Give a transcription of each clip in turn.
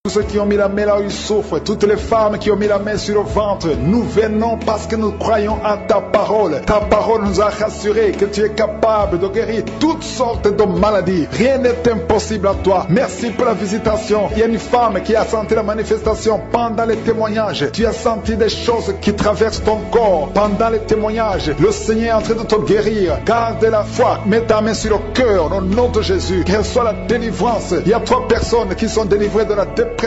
Tous ceux qui ont mis la main là où ils souffrent, toutes les femmes qui ont mis la main sur le ventre, nous venons parce que nous croyons à ta parole. Ta parole nous a rassurés que tu es capable de guérir toutes sortes de maladies. Rien n'est impossible à toi. Merci pour la visitation. Il y a une femme qui a senti la manifestation pendant les témoignages. Tu as senti des choses qui traversent ton corps pendant les témoignages. Le Seigneur est en train de te guérir. Garde la foi. Mets ta main sur le cœur au nom de Jésus. Reçois la délivrance. Il y a 3 personnes qui sont délivrées de la dépression.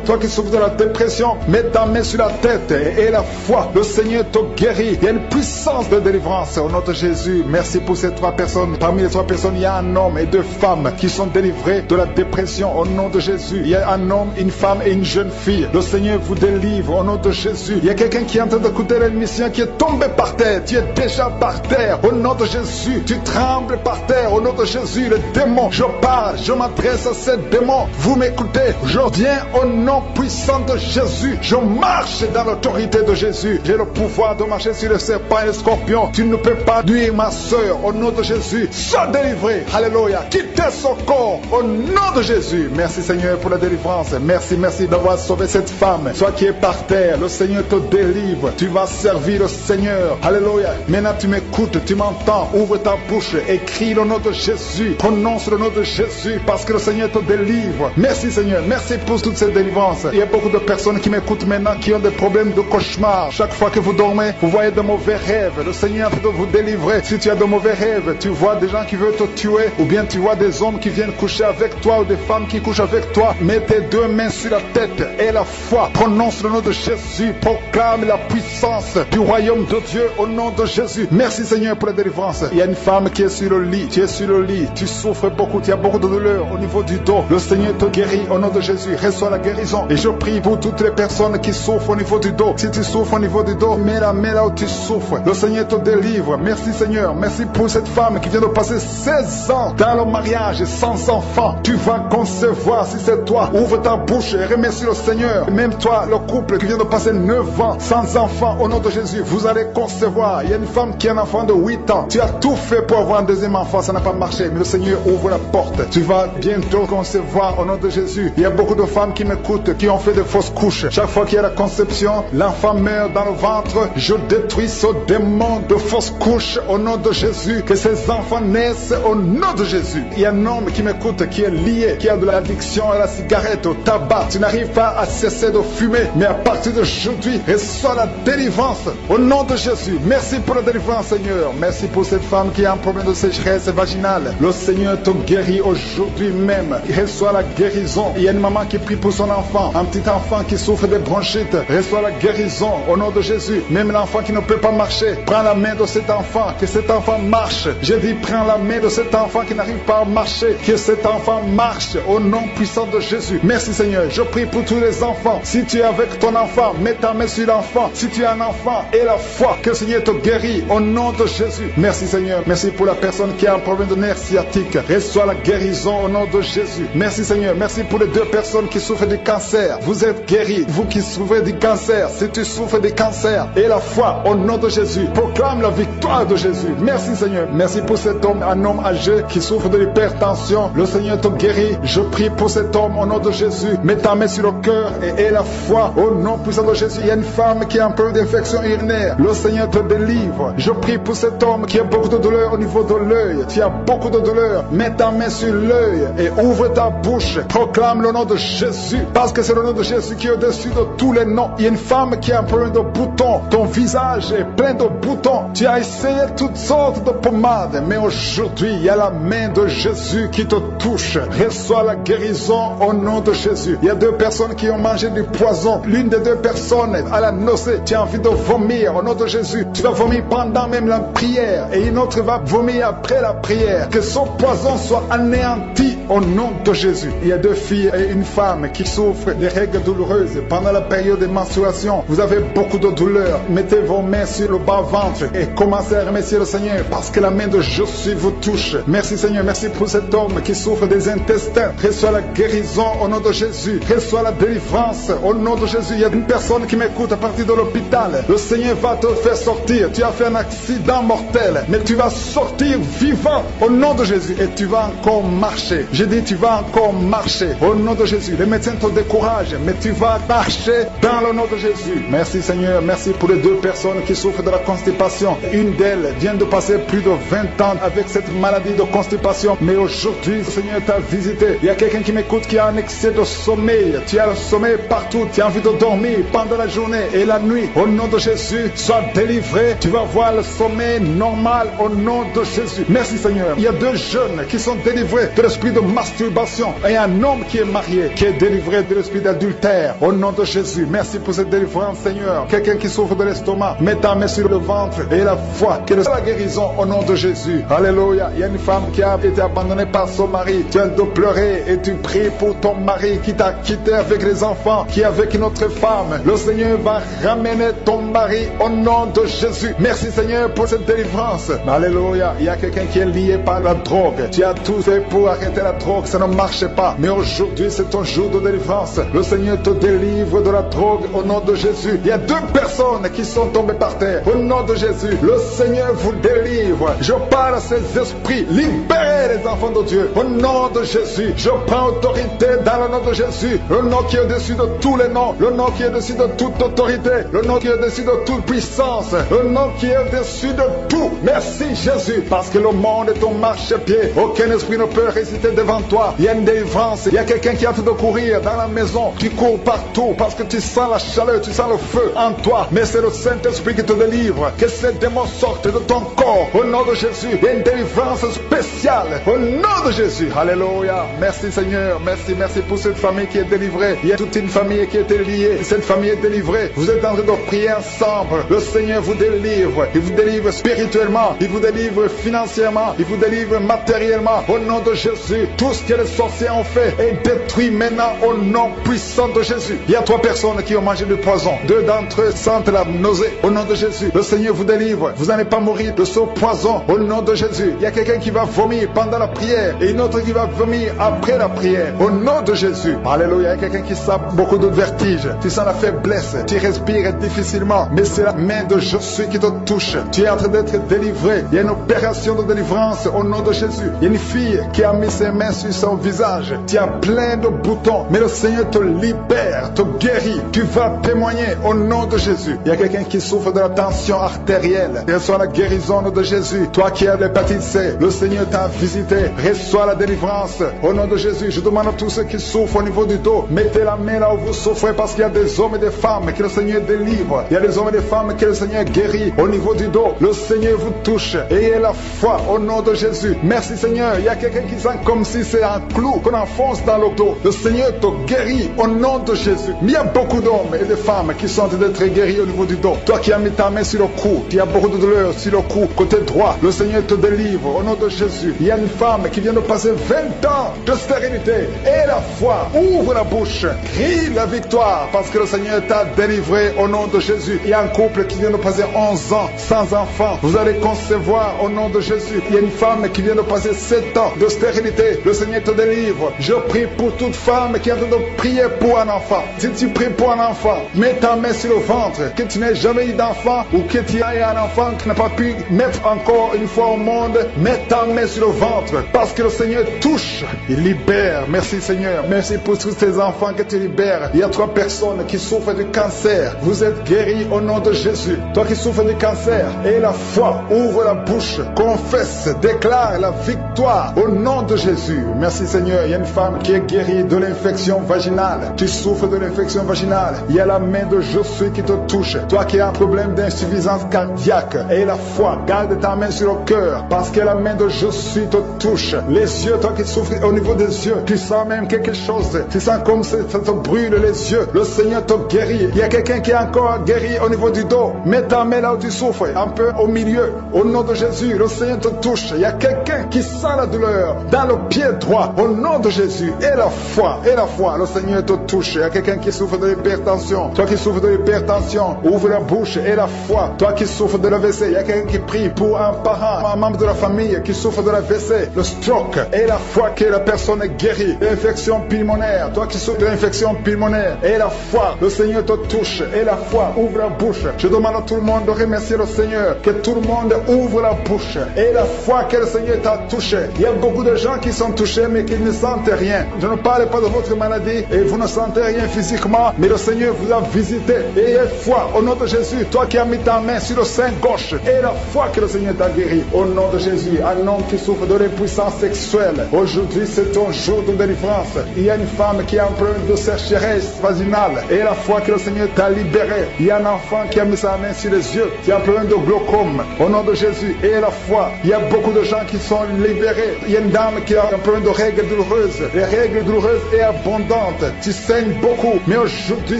Toi qui souffres de la dépression, mets ta main sur la tête et la foi. Le Seigneur te guérit. Il y a une puissance de délivrance au nom de Jésus. Merci pour ces 3 personnes. Parmi les 3 personnes, il y a un homme et 2 femmes qui sont délivrés de la dépression au nom de Jésus. Il y a un homme, une femme et une jeune fille. Le Seigneur vous délivre au nom de Jésus. Il y a quelqu'un qui est en train d'écouter l'émission qui est tombé par terre. Tu es déjà par terre au nom de Jésus. Tu trembles par terre au nom de Jésus. Le démon, je parle, je m'adresse à ces démons. Vous m'écoutez, je viens au nom puissant de Jésus. Je marche dans l'autorité de Jésus. J'ai le pouvoir de marcher sur les serpents et les scorpions. Tu ne peux pas nuire ma soeur au nom de Jésus. Sois délivré. Alléluia. Quittez son corps au nom de Jésus. Merci Seigneur pour la délivrance. Merci d'avoir sauvé cette femme. Toi qui es par terre, le Seigneur te délivre. Tu vas servir le Seigneur. Alléluia. Maintenant tu m'écoutes, tu m'entends. Ouvre ta bouche et crie le nom de Jésus. Prononce le nom de Jésus parce que le Seigneur te délivre. Merci Seigneur. Merci pour toute cette délivrance. Il y a beaucoup de personnes qui m'écoutent maintenant qui ont des problèmes de cauchemar. Chaque fois que vous dormez, vous voyez de mauvais rêves. Le Seigneur est en train de vous délivrer. Si tu as de mauvais rêves, tu vois des gens qui veulent te tuer, ou bien tu vois des hommes qui viennent coucher avec toi, ou des femmes qui couchent avec toi, mets tes 2 mains sur la tête et la foi. Prononce le nom de Jésus. Proclame la puissance du royaume de Dieu au nom de Jésus. Merci Seigneur pour la délivrance. Il y a une femme qui est sur le lit. Tu es sur le lit. Tu souffres beaucoup. Tu as beaucoup de douleur au niveau du dos. Le Seigneur te guérit au nom de Jésus. Reçois la guérison. Et je prie pour toutes les personnes qui souffrent au niveau du dos. Si tu souffres au niveau du dos, mets la main là où tu souffres. Le Seigneur te délivre. Merci Seigneur. Merci pour cette femme qui vient de passer 16 ans dans le mariage sans enfant. Tu vas concevoir si c'est toi. Ouvre ta bouche et remercie le Seigneur. Même toi, le couple qui vient de passer 9 ans sans enfant, au nom de Jésus, vous allez concevoir. Il y a une femme qui a un enfant de 8 ans. Tu as tout fait pour avoir un deuxième enfant, ça n'a pas marché. Mais le Seigneur ouvre la porte. Tu vas bientôt concevoir au nom de Jésus. Il y a beaucoup de femmes qui m'écoutent, qui ont fait de fausses couches. Chaque fois qu'il y a la conception, l'enfant meurt dans le ventre. Je détruis ce démon de fausses couches au nom de Jésus. Que ces enfants naissent au nom de Jésus. Il y a un homme qui m'écoute, qui est lié, qui a de l'addiction à la cigarette, au tabac. Tu n'arrives pas à cesser de fumer, mais à partir d'aujourd'hui, reçois la délivrance au nom de Jésus. Merci pour la délivrance, Seigneur. Merci pour cette femme qui a un problème de sécheresse vaginale. Le Seigneur te guérit aujourd'hui même. Reçois la guérison. Il y a une maman qui prie pour son enfant, un petit enfant qui souffre de bronchite. Reçois la guérison au nom de Jésus. Même l'enfant qui ne peut pas marcher, prends la main de cet enfant, que cet enfant marche. Je dis, prends la main de cet enfant qui n'arrive pas à marcher, que cet enfant marche au nom puissant de Jésus. Merci Seigneur. Je prie pour tous les enfants. Si tu es avec ton enfant, mets ta main sur l'enfant. Si tu es un enfant, et la foi, que le Seigneur te guérit au nom de Jésus. Merci Seigneur. Merci pour la personne qui a un problème de nerf sciatique. Reçois la guérison au nom de Jésus. Merci Seigneur. Merci pour les 2 personnes qui souffrent du cancer. Vous êtes guéris. Vous qui souffrez du cancer, si tu souffres du cancer, et la foi au nom de Jésus. Proclame la victoire de Jésus. Merci Seigneur. Merci pour cet homme, un homme âgé qui souffre de l'hypertension. Le Seigneur te guérit. Je prie pour cet homme au nom de Jésus. Mets ta main sur le cœur et la foi au nom puissant de Jésus. Il y a une femme qui a un peu d'infection urinaire. Le Seigneur te délivre. Je prie pour cet homme qui a beaucoup de douleur au niveau de l'œil. Tu as beaucoup de douleur. Mets ta main sur l'œil et ouvre ta bouche. Proclame le nom de Jésus. Parce que c'est le nom de Jésus qui est au-dessus de tous les noms. Il y a une femme qui a un problème de boutons. Ton visage est plein de boutons. Tu as essayé toutes sortes de pommades. Mais aujourd'hui, il y a la main de Jésus qui te touche. Reçois la guérison au nom de Jésus. Il y a 2 personnes qui ont mangé du poison. L'une des 2 personnes à la nausée. Tu as envie de vomir au nom de Jésus. Tu vas vomir pendant même la prière. Et une autre va vomir après la prière. Que son poison soit anéanti au nom de Jésus. Il y a 2 filles et une femme qui souffrent des règles douloureuses pendant la période de menstruation. Vous avez beaucoup de douleur. Mettez vos mains sur le bas-ventre et commencez à remercier le Seigneur parce que la main de Jésus vous touche. Merci Seigneur, merci pour cet homme qui souffre des intestins. Reçois la guérison au nom de Jésus. Reçois la délivrance au nom de Jésus. Il y a une personne qui m'écoute à partir de l'hôpital. Le Seigneur va te faire sortir. Tu as fait un accident mortel, mais tu vas sortir vivant au nom de Jésus et tu vas encore marcher. J'ai dit tu vas encore marcher au nom de Jésus. Les médecins te découragent, mais tu vas marcher dans le nom de Jésus. Merci Seigneur, merci pour les deux personnes qui souffrent de la constipation. Une d'elles vient de passer plus de 20 ans avec cette maladie de constipation, mais aujourd'hui le Seigneur t'a visité. Il y a quelqu'un qui m'écoute qui a un excès de sommeil. Tu as le sommeil partout, tu as envie de dormir pendant la journée et la nuit. Au nom de Jésus, sois délivré. Tu vas voir le sommeil normal au nom de Jésus. Merci Seigneur. Il y a deux jeunes qui sont délivrés de l'esprit de masturbation et un homme qui est marié qui est délivré de l'esprit d'adultère au nom de Jésus. Merci pour cette délivrance Seigneur. Quelqu'un qui souffre de l'estomac, mets ta main sur le ventre et la foi, que la guérison au nom de Jésus. Alléluia. Il y a une femme qui a été abandonnée par son mari. Tu viens de pleurer et tu pries pour ton mari qui t'a quitté avec les enfants, qui est avec une autre femme. Le Seigneur va ramener ton mari au nom de Jésus. Merci Seigneur pour cette délivrance. Alléluia. Il y a quelqu'un qui est lié par la drogue. Tu as tout fait pour arrêter la drogue, ça ne marche pas. Mais aujourd'hui c'est ton jour de délivrance. Le Seigneur te délivre de la drogue au nom de Jésus. Il y a deux personnes qui sont tombées par terre. Au nom de Jésus, le Seigneur vous délivre. Je parle à ces esprits. Libérez les enfants de Dieu. Au nom de Jésus, je prends autorité dans le nom de Jésus. Le nom qui est au-dessus de tous les noms. Le nom qui est au-dessus de toute autorité. Le nom qui est au-dessus de toute puissance. Le nom qui est au-dessus de tout. Merci Jésus. Parce que le monde est ton marchepied. Aucun esprit ne peut résister devant toi. Il y a une délivrance. Il y a quelqu'un qui a fait de courir dans la maison. Tu cours partout parce que tu sens la chaleur, tu sens le feu en toi. Mais c'est le Saint-Esprit qui te délivre. Que ces démons sortent de ton corps. Au nom de Jésus, il y a une délivrance spéciale. Au nom de Jésus. Alléluia. Merci Seigneur. Merci, merci pour cette famille qui est délivrée. Il y a toute une famille qui était liée. Cette famille est délivrée. Vous êtes en train de prier ensemble. Le Seigneur vous délivre. Il vous délivre spirituellement. Il vous délivre financièrement. Il vous délivre matériellement. Au nom de Jésus. Tout ce que les sorciers ont fait est détruit maintenant au nom puissant de Jésus. Il y a 3 personnes qui ont mangé du poison. 2 d'entre eux sentent la nausée. Au nom de Jésus. Le Seigneur vous délivre. Vous n'allez pas mourir de ce poison. Au nom de Jésus. Il y a quelqu'un qui va vomir pendant la prière et une autre qui va vomir après la prière. Au nom de Jésus. Alléluia. Il y a quelqu'un qui sent beaucoup de vertige. Tu sens la faiblesse. Tu respires difficilement. Mais c'est la main de Jésus qui te touche. Tu es en train d'être délivré. Il y a une opération de délivrance au nom de Jésus. Il y a une fille qui a mis ses mains sur son visage. Tu as plein de boutons. Mais le Seigneur te libère, te guérit. Tu vas témoigner au nom de Jésus. Il y a quelqu'un qui souffre de la tension artérielle. Reçois la guérison de Jésus. Toi qui as l'hépatite C, le Seigneur t'a visité. Reçois la délivrance au nom de Jésus. Je demande à tous ceux qui souffrent au niveau du dos, mettez la main là où vous souffrez parce qu'il y a des hommes et des femmes que le Seigneur délivre. Il y a des hommes et des femmes que le Seigneur guérit au niveau du dos. Le Seigneur vous touche. Ayez la foi au nom de Jésus. Merci Seigneur. Il y a quelqu'un qui sent comme si c'est un clou qu'on enfonce dans le dos. Le Seigneur te guérit au nom de Jésus. Mais il y a beaucoup d'hommes et de femmes qui sont d'être guéris au niveau du dos. Toi qui as mis ta main sur le cou, il y a beaucoup de douleur sur le cou, côté droit. Le Seigneur te délivre au nom de Jésus. Il y a une femme qui vient de passer 20 ans de stérilité. Et la foi, ouvre la bouche, crie la victoire parce que le Seigneur t'a délivré au nom de Jésus. Il y a un couple qui vient de passer 11 ans sans enfant. Vous allez concevoir au nom de Jésus. Il y a une femme qui vient de passer 7 ans de stérilité. Le Seigneur te délivre. Je prie pour toute femme qui est en train de prier pour un enfant. Si tu pries pour un enfant, mets ta main sur le ventre. Que tu n'aies jamais eu d'enfant ou que tu aies un enfant qui n'a pas pu mettre encore une fois au monde, mets ta main sur le ventre parce que le Seigneur touche, il libère. Merci Seigneur. Merci pour tous ces enfants que tu libères. Il y a 3 personnes qui souffrent du cancer. Vous êtes guéris au nom de Jésus. Toi qui souffres du cancer, et la foi, ouvre la bouche, confesse, déclare la victoire au nom de Jésus. Merci Seigneur. Il y a une femme qui est guérie de l'infection vaginale. Tu souffres de l'infection vaginale. Il y a la main de Jésus qui te touche. Toi qui as un problème d'insuffisance cardiaque, et la foi, garde ta main sur le cœur, parce que la main de Jésus te touche. Les yeux, toi qui souffres au niveau des yeux, tu sens même quelque chose, tu sens comme ça te brûle les yeux. Le Seigneur te guérit. Il y a quelqu'un qui est encore guéri au niveau du dos. Mets ta main là où tu souffres, un peu au milieu. Au nom de Jésus, le Seigneur te touche. Il y a quelqu'un qui sent la douleur dans le pied droit. Au nom de Jésus, et la foi, le Seigneur te touche. Il y a quelqu'un qui souffre de l'hypertension. Toi qui souffres de l'hypertension, ouvre la bouche et la foi. Toi qui souffres de l'AVC, il y a quelqu'un qui prie pour un parent, un membre de la famille qui souffre de l'AVC, le stroke, et la foi que la personne est guérie. L'infection pulmonaire, toi qui souffres de l'infection pulmonaire, et la foi, le Seigneur te touche. Et la foi, ouvre la bouche. Je demande à tout le monde de remercier le Seigneur, que tout le monde ouvre la bouche. Et la foi que le Seigneur t'a touché. Il y a beaucoup de gens qui sont touchés mais qui ne sentent rien. Je ne parle pas de votre maladie et vous ne sentez rien physiquement, mais le Seigneur vous a visité. Et foi, au nom de Jésus, toi qui as mis ta main sur le sein gauche, et la foi que le Seigneur t'a guéri. Au nom de Jésus, un homme qui souffre de l'impuissance sexuelle, aujourd'hui c'est ton jour de délivrance. Il y a une femme qui a un problème de sécheresse vaginale, et la foi que le Seigneur t'a libéré. Il y a un enfant qui a mis sa main sur les yeux, qui a un problème de glaucome. Au nom de Jésus, et la foi, il y a beaucoup de gens qui sont libérés. Il y a une dame qui a un problème de règles douloureuses. Les règles douloureuses et abondantes. Tu saignes beaucoup, mais aujourd'hui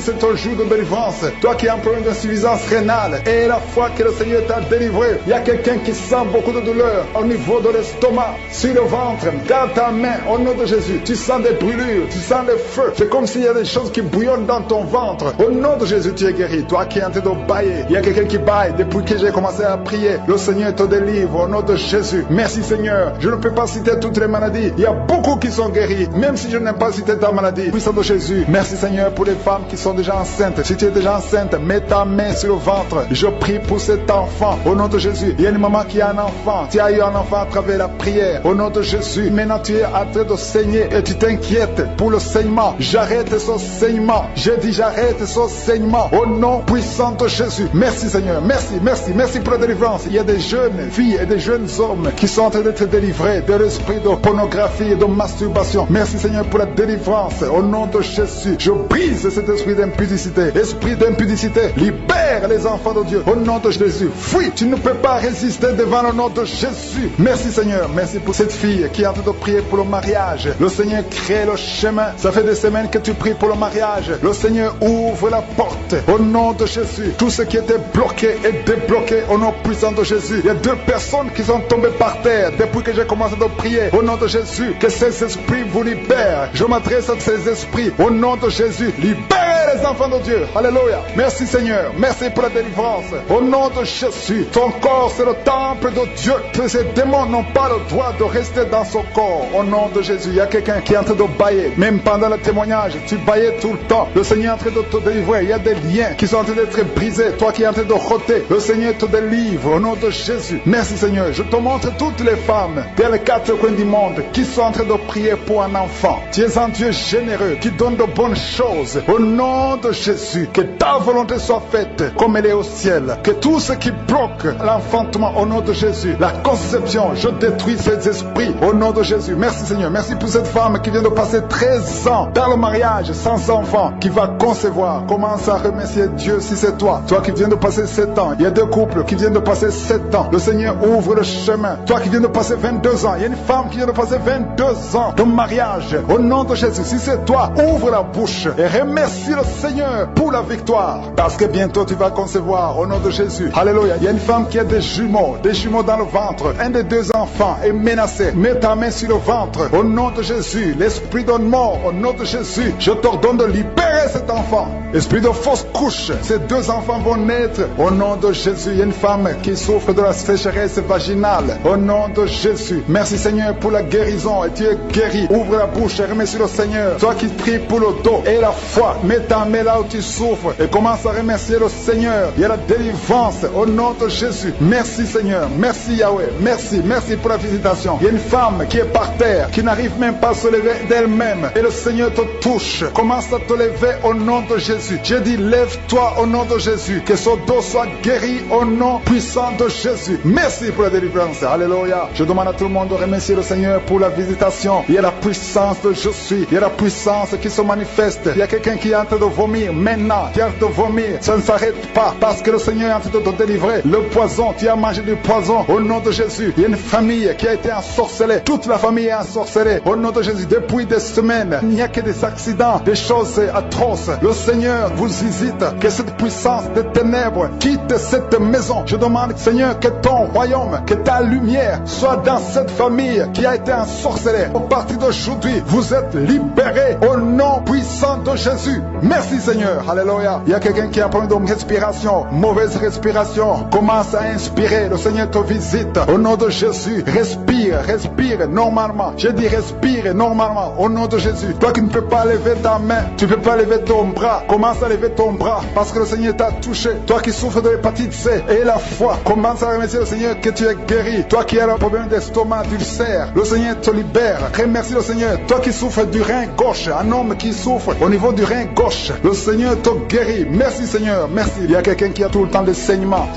c'est ton jour de délivrance. Toi qui as un problème d'insuffisance rénale, et la foi que le Seigneur t'a délivré. Il y a quelqu'un qui sent beaucoup de douleur au niveau de l'estomac, sur le ventre. Dans ta main, au nom de Jésus, tu sens des brûlures, tu sens des feux. C'est comme s'il y a des choses qui bouillonnent dans ton ventre. Au nom de Jésus, tu es guéri. Toi qui es en train de bailler, il y a quelqu'un qui baille depuis que j'ai commencé à prier. Le Seigneur te délivre au nom de Jésus. Merci Seigneur. Je ne peux pas citer toutes les maladies. Il y a beaucoup qui sont guéris, même si je n'ai pas cité ta maladie. Puissant de Jésus. Merci Seigneur pour les femmes qui sont déjà enceintes. Si tu es déjà enceinte, mets ta main sur le ventre. Je prie pour cet enfant au nom de Jésus. Il y a une maman qui a un enfant. Tu as eu un enfant à travers la prière. Au nom de Jésus. Maintenant tu es en train de saigner et tu t'inquiètes pour le saignement. J'arrête ce saignement. J'ai dit j'arrête ce saignement. Au nom puissant de Jésus. Merci Seigneur. Merci pour la délivrance. Il y a des jeunes filles et des jeunes hommes qui sont en train d'être délivrés de l'esprit de pornographie et de masturbation. Merci Seigneur pour la délivrance. Au nom de Jésus, je brise cet esprit d'impudicité. Esprit d'impudicité, libère les enfants de Dieu. Au nom de Jésus, fuis. Tu ne peux pas résister devant le nom de Jésus. Merci Seigneur. Merci pour cette fille qui est en train de prier pour le mariage. Le Seigneur crée le chemin. Ça fait des semaines que tu pries pour le mariage. Le Seigneur ouvre la porte. Au nom de Jésus, tout ce qui était bloqué est débloqué au nom puissant de Jésus. Il y a 2 personnes qui sont tombées par terre depuis que j'ai commencé de prier. Au nom de Jésus, que ces esprits vous libèrent. Je m'adresse à ces esprits. Au nom de Jésus, libérez les enfants de Dieu. Alléluia. Merci Seigneur. Merci pour la délivrance. Au nom de Jésus, ton corps c'est le temple de Dieu. Ces démons n'ont pas le droit de rester dans son corps. Au nom de Jésus, il y a quelqu'un qui est en train de bailler. Même pendant le témoignage, tu baillais tout le temps. Le Seigneur est en train de te délivrer. Il y a des liens qui sont en train d'être brisés. Toi qui es en train de rôter, le Seigneur te délivre. Au nom de Jésus. Merci Seigneur. Je te montre toutes les femmes dans les 4 coins du monde qui sont en train de prier pour un enfant. Tu es un Dieu généreux qui donne de bonnes choses. Au nom de Jésus, que ta volonté soit faite comme elle est au ciel. Que tout ce qui bloque l'enfantement au nom de Jésus, la conception, je détruis ces esprits au nom de Jésus. Merci Seigneur. Merci pour cette femme qui vient de passer 13 ans dans le mariage sans enfant, qui va concevoir. Commence à remercier Dieu si c'est toi. Toi qui viens de passer 7 ans. Il y a 2 couples qui viennent de passer 7 ans. Le Seigneur ouvre le chemin. Toi qui viens de passer 22 ans. Il y a une femme qui vient de passer 22 ans de mariage. Au nom de Jésus, si c'est toi, ouvre la bouche et remercie le Seigneur pour la victoire. Parce que bientôt tu vas concevoir au nom de Jésus. Alléluia. Il y a une femme qui a des jumeaux dans le ventre. Un des 2 enfants est menacé. Mets ta main sur le ventre. Au nom de Jésus, l'esprit de mort, au nom de Jésus, je t'ordonne de libérer cet enfant. Esprit de fausse couche, ces 2 enfants vont naître. Au nom de Jésus, il y a une femme qui souffre de la sécheresse vaginale. Au nom de Jésus, merci Seigneur pour la guérison. Et tu es guéri. Ouvre la bouche et remercie le Seigneur. Toi qui pries pour le dos et la foi, mets ta main là où tu souffres et commence à remercier le Seigneur. Il y a la délivrance au nom de Jésus. Merci Seigneur. Merci Yahweh. Merci pour la visitation. Il y a une femme qui est par terre, qui n'arrive même pas à se lever d'elle-même. Et le Seigneur te touche. Commence à te lever au nom de Jésus. Je dis lève-toi au nom de Jésus. Que son dos soit guéri au nom puissant de Jésus. Merci pour la délivrance. Alléluia. Je demande à tout le monde de remercier le Seigneur pour la visitation. Il y a la puissance de je suis. Il y a la puissance qui se manifeste. Il y a quelqu'un qui est en train de vomir maintenant. Qui est en train de vomir. Ça ne s'arrête pas parce que le Seigneur est en train de te délivrer. Le poison, tu as mangé du poison au nom de Jésus. Il y a une famille qui a été ensorcelée. Toute la famille est ensorcelée au nom de Jésus. Depuis des semaines, il n'y a que des accidents, des choses atroces. Le Seigneur vous visite. Que cette puissance des ténèbres quitte cette maison. Je demande, Seigneur, que ton royaume, que ta lumière soit dans cette famille qui a été ensorcelée. À partir d'aujourd'hui, vous êtes libérés au nom puissant de Jésus. Merci Seigneur. Alléluia. Il y a quelqu'un qui a un problème de respiration, mauvaise respiration. Commence à inspirer. Le Seigneur te visite. Au nom de Jésus, respire, respire normalement. Je dis respire normalement au nom de Jésus. Toi qui ne peux pas lever ta main, tu ne peux pas lever ton bras. Commence à lever ton bras parce que le Seigneur t'a touché. Toi qui souffres de l'hépatite C et la foi, commence à remercier le Seigneur que tu es guéri. Toi qui as un problème d'estomac, d'ulcère, le Seigneur te libère. Remercie le Seigneur. Toi qui souffres du rein gauche, un homme qui souffre au niveau du rein gauche, le Seigneur te guérit. Merci Seigneur, merci. Il y a quelqu'un qui a tout le temps des saignements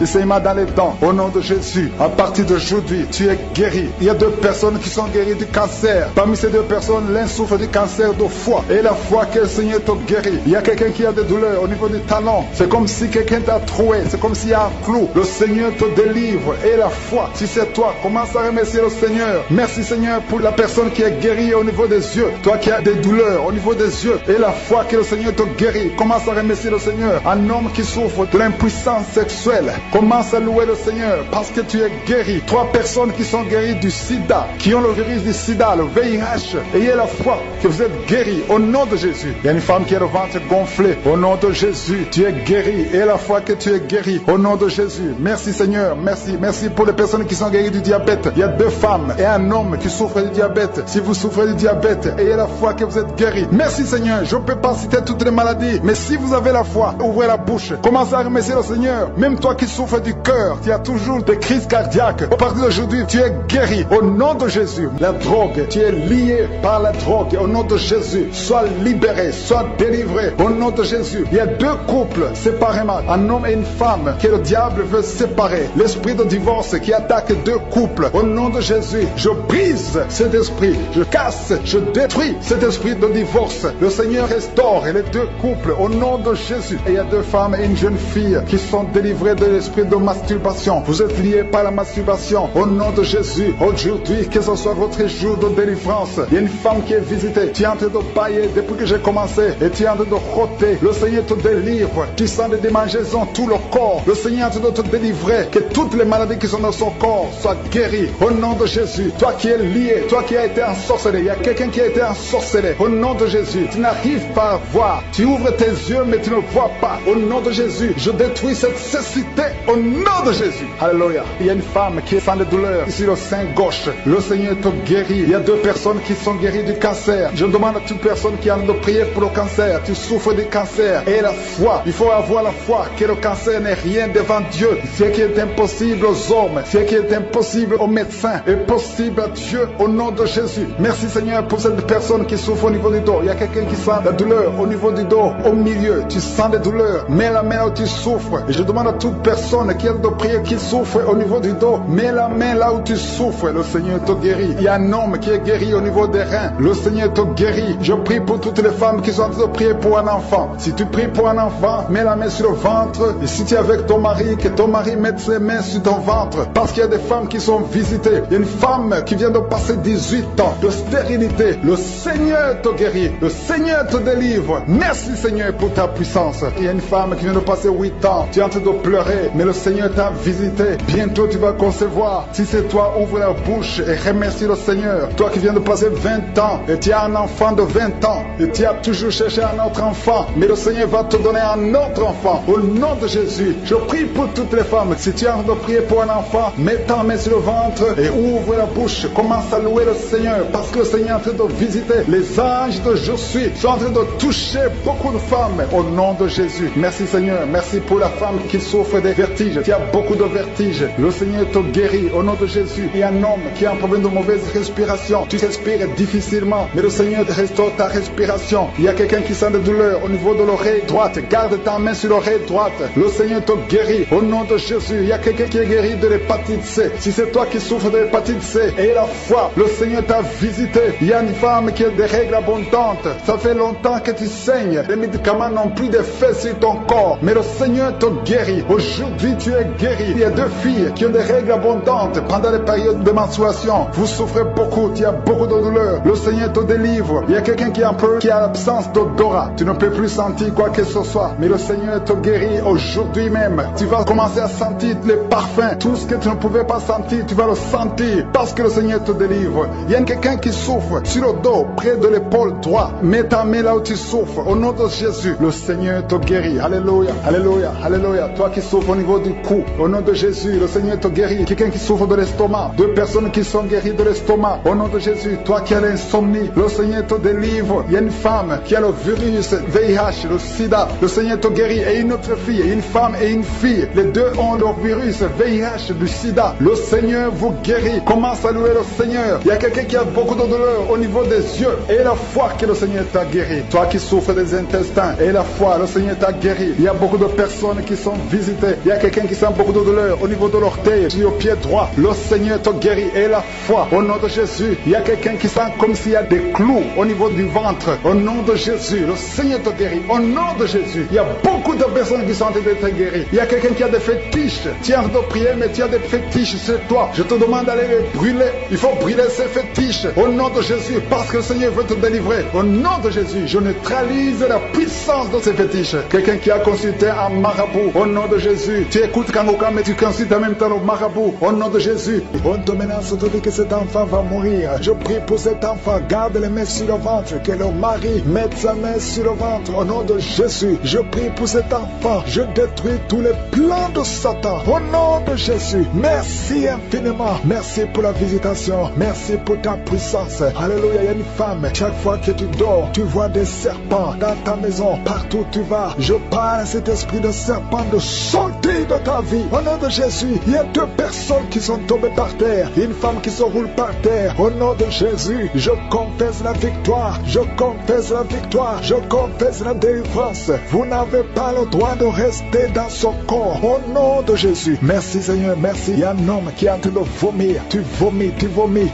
dans les dents. Au nom de Jésus, à partir d'aujourd'hui, tu es guéri. Il y a 2 personnes qui sont guéries du cancer. Parmi ces 2 personnes, l'un souffre du cancer de foie. Et la foi que le Seigneur te guérit. Il y a quelqu'un qui a des douleurs au niveau du talon. C'est comme si quelqu'un t'a troué. C'est comme s'il y a un clou. Le Seigneur te délivre. Et la foi, si c'est toi, commence à remercier le Seigneur. Merci Seigneur pour la personne qui est guérie au niveau des yeux. Toi qui as des douleurs au niveau des yeux. Et la foi que le Seigneur te guérit. Commence à remercier le Seigneur. Un homme qui souffre de l'impuissance sexuelle. Commence à louer le Seigneur parce que tu es guéri. 3 personnes qui sont guéries du sida, qui ont le virus du sida, le VIH. Ayez la foi que vous êtes guéris au nom de Jésus. Il y a une femme qui a le ventre gonflé. Au nom de Jésus, tu es guéri. Et la foi que tu es guéri au nom de Jésus. Merci Seigneur, merci. Merci pour les personnes qui sont guéries du diabète. Il y a 2 femmes et un homme qui souffrent du diabète. Si vous souffrez du diabète, ayez la foi que vous êtes guéri. Merci Seigneur. Je ne peux pas citer toutes les maladies, mais si vous avez la foi, ouvrez la bouche. Commencez à remercier le Seigneur. Même toi qui souffres du cœur, tu as toujours des crises cardiaques. À partir d'aujourd'hui, tu es guéri au nom de Jésus. La drogue, tu es lié par la drogue. Au nom de Jésus, sois libéré, sois délivré. Au nom de Jésus, il y a 2 couples séparément, un homme et une femme, que le diable veut séparer. L'esprit de divorce qui attaque 2 couples. Au nom de Jésus, je brise cet esprit. Je casse, je détruis cet esprit de divorce. Le Seigneur restaure les 2 couples au nom de Jésus. Et il y a 2 femmes et une jeune fille qui sont délivrées de l'esprit de masturbation. Vous êtes liés par la masturbation. Au nom de Jésus, aujourd'hui, que ce soit votre jour de délivrance. Il y a une femme qui est visitée. Tu es en train de bailler depuis que j'ai commencé. Et tu es en train de roter. Le Seigneur te délivre. Tu sens des démangeaisons tout le corps. Le Seigneur est en train de te délivrer. Que toutes les maladies qui sont dans son corps soient guéries. Au nom de Jésus. Toi qui es lié, toi qui as été ensorcelé. Il y a quelqu'un qui a été ensorcelé. Au nom de Jésus. Tu n'arrives pas à voir. Tu ouvres tes yeux mais tu ne vois pas. Au nom de Jésus. Je détruis cette cécité. Au nom de Jésus. Alléluia. Il y a une femme qui est sans de douleur ici le sein gauche. Le Seigneur te guérit. Il y a 2 personnes qui sont guéries du cancer. Je demande à toute personne qui a envie de prier pour le cancer. Tu souffres du cancer. Et la foi. Il faut avoir la foi que le cancer n'est rien devant Dieu. Ce qui est impossible aux hommes, ce qui est impossible aux médecins, est possible à Dieu au nom de Jésus. Merci Seigneur pour cette personne qui souffre au niveau du dos. Il y a quelqu'un qui sent la douleur au niveau du dos, au milieu. Tu sens des douleurs. Mets la main où tu souffres. Et je demande à toute personne qui a de prier, qui souffre au niveau du dos, mets la main là où tu souffres. Le Seigneur te guérit. Il y a un homme qui est guéri au niveau des reins. Le Seigneur te guérit. Je prie pour toutes les femmes qui sont en train de prier pour un enfant. Si tu pries pour un enfant, mets la main sur le ventre. Et si tu es avec ton mari, que ton mari mette ses mains sur ton ventre. Parce qu'il y a des femmes qui sont visitées. Il y a une femme qui vient de passer 18 ans de stérilité. Le Seigneur te guérit. Le Seigneur te délivre. Merci Seigneur pour ta puissance. Il y a une femme qui vient de passer 8 ans. Tu es en train de pleurer, mais le Seigneur t'a visité. Bientôt tu vas concevoir. Si c'est toi, ouvre la bouche et remercie le Seigneur. Toi qui viens de passer 20 ans et tu as un enfant de 20 ans et tu as toujours cherché un autre enfant, mais le Seigneur va te donner un autre enfant. Au nom de Jésus, je prie pour toutes les femmes. Si tu es en train de prier pour un enfant, mets ta main sur le ventre et ouvre la bouche. Commence à louer le Seigneur parce que le Seigneur est en train de visiter. Les anges de Je suis sont en train de toucher beaucoup de femmes au nom de Jésus. Merci Seigneur. Merci pour la femme qui souffre des vertiges. Tu as beaucoup de vertiges. Le Seigneur te guérit au nom de Jésus. Il y a un homme qui a un problème de mauvaise respiration. Tu respires difficilement, mais le Seigneur restaure ta respiration. Il y a quelqu'un qui ressent des douleurs au niveau de l'oreille droite, garde ta main sur l'oreille droite. Le Seigneur te guérit au nom de Jésus. Il y a quelqu'un qui est guéri de l'hépatite C. Si c'est toi qui souffres de l'hépatite C, et la foi, le Seigneur t'a visité. Il y a une femme qui a des règles abondantes. Ça fait longtemps que tu saignes. Les médicaments n'ont plus d'effet sur ton corps. Mais le Seigneur te guérit. Aujourd'hui, tu es guéri. Il y a 2 filles qui ont des règles abondantes pendant les périodes de menstruation. Vous souffrez beaucoup. Il y a beaucoup de douleurs. Le Seigneur te délivre. Il y a quelqu'un qui a l'absence d'odorat. Tu ne peux plus sentir quoi que ce soit. Mais le Seigneur te guérit aujourd'hui même. Tu vas commencer à sentir les parfums. Tout ce que tu ne pouvais pas sentir, tu vas le sentir parce que le Seigneur te délivre. Il y a quelqu'un qui souffre sur le dos, près de l'épaule droite. Mets ta main là où tu souffres. Au nom de Jésus, le Seigneur te guérit. Alléluia, alléluia, alléluia. Toi qui souffres au niveau du cou, au nom de Jésus, le Seigneur te guérit. Quelqu'un qui souffre de l'estomac, 2 personnes qui sont guéries de l'estomac, au nom de Jésus. Toi qui as l'insomnie, le Seigneur te délivre. Il y a une femme qui a le virus VIH, le sida, le Seigneur te guérit. Et une autre fille, une femme et une fille, les 2 ont le virus VIH du sida. Le Seigneur vous guérit. Commence à louer le Seigneur. Il y a quelqu'un qui a beaucoup de douleur au niveau des yeux, et la foi que le Seigneur t'a guéri. Toi qui souffres des intestins, et la foi, le Seigneur t'a guéri. Il y a beaucoup de personnes qui sont visitées. Il y a quelqu'un qui sent beaucoup de douleur au niveau de l'orteil, sur le pied droit. Le Seigneur te guérit, et la foi, au nom de Jésus. Il y a quelqu'un qui sent comme s'il y a des clous au niveau du ventre. Au nom de Jésus, le Seigneur te guérit. Au nom de Jésus, il y a beaucoup de personnes qui sont en train d'être guéries. Il y a quelqu'un qui a des fétiches. Tu es en train de prier, mais tu as des fétiches sur toi. Je te demande d'aller les brûler. Il faut brûler ces fétiches au nom de Jésus, parce que le Seigneur veut te délivrer. Au nom de Jésus, je neutralise la puissance de ces fétiches. Quelqu'un qui a consulté un marabout, au nom de Jésus. Tu écoutes Kangoka, mais tu consultes en même temps le marabout. Au nom de Jésus, on te menace, on te dit que cet enfant va mourir. Je prie pour cet enfant. Garde les mains sur le ventre. Que le mari mette sa main sur le ventre. Au nom de Jésus, je prie pour cet enfant. Je détruis tous les plans de Satan. Au nom de Jésus, merci infiniment. Merci pour la visitation. Merci pour ta puissance. Alléluia. Il y a une femme. Chaque fois que tu dors, tu vois des serpents dans ta maison. Partout où tu vas, je parle à cet esprit de serpent de sortir de ta vie. Au nom de Jésus, il y a 2 personnes qui sont tombées par terre. Une femme qui se roule par terre. Au nom de Jésus, je confesse la victoire. Je confesse la victoire. Je confesse la délivrance. Vous n'avez pas le droit de rester dans son corps. Au nom de Jésus. Merci Seigneur, merci. Il y a un homme qui est en train de vomir. Tu vomis,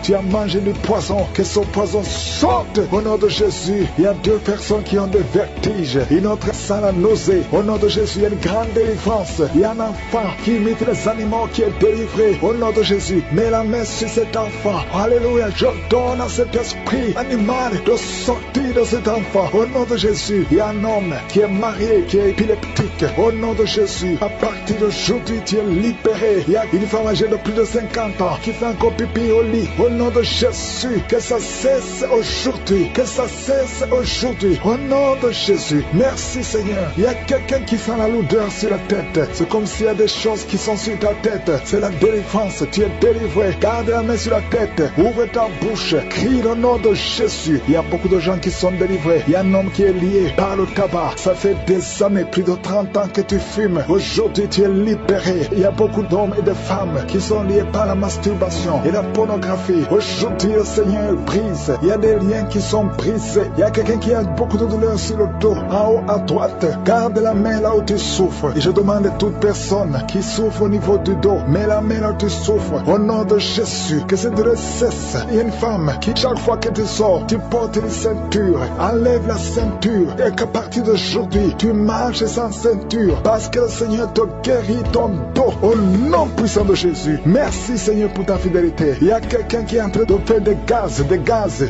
tu as mangé du poison. Que ce poison sorte. Au nom de Jésus, il y a 2 personnes qui ont des vertiges. Une autre sent la nausée. Au nom de Jésus, il y a une grande délivrance. Il y a un enfant qui imite les animaux qui est délivré. Au nom de Jésus, mets la main sur cet enfant. Alléluia, je donne à cet esprit animal de sortir de cet enfant. Au nom de Jésus, il y a un homme qui est marié, qui est épileptique. Au nom de Jésus, à partir d'aujourd'hui, tu es libéré. Il y a une femme âgée de plus de 50 ans qui fait encore pipi au lit. Au nom de Jésus, que ça cesse aujourd'hui. Que ça cesse aujourd'hui. Au nom de Jésus, merci Seigneur. Il y a quelqu'un qui sent la lourdeur sur la tête. C'est comme s'il y a des choses qui sont sur ta tête. C'est la délivrance. Tu es délivré. Garde la main sur la tête. Ouvre ta bouche. Crie le nom de Jésus. Il y a beaucoup de gens qui sont délivrés. Il y a un homme qui est lié par le tabac. Ça fait des années, plus de 30 ans que tu fumes. Aujourd'hui, tu es libéré. Il y a beaucoup d'hommes et de femmes qui sont liés par la masturbation et la pornographie. Aujourd'hui, le Seigneur brise. Il y a des liens qui sont brisés. Il y a quelqu'un qui a beaucoup de douleur sur le dos, en haut à droite. Garde la main là où tu souffres. Et je demande à toute personne qui souffre au niveau du dos, mets la main là où tu souffres. Au nom de Jésus, que cette douleur cesse. Il y a une femme qui, chaque fois que tu sors, tu portes une ceinture. Enlève la ceinture. Et qu'à partir d'aujourd'hui, tu marches sans ceinture. Parce que le Seigneur te guérit ton dos. Au nom puissant de Jésus. Merci Seigneur pour ta fidélité. Il y a quelqu'un qui est en train de faire des gaz.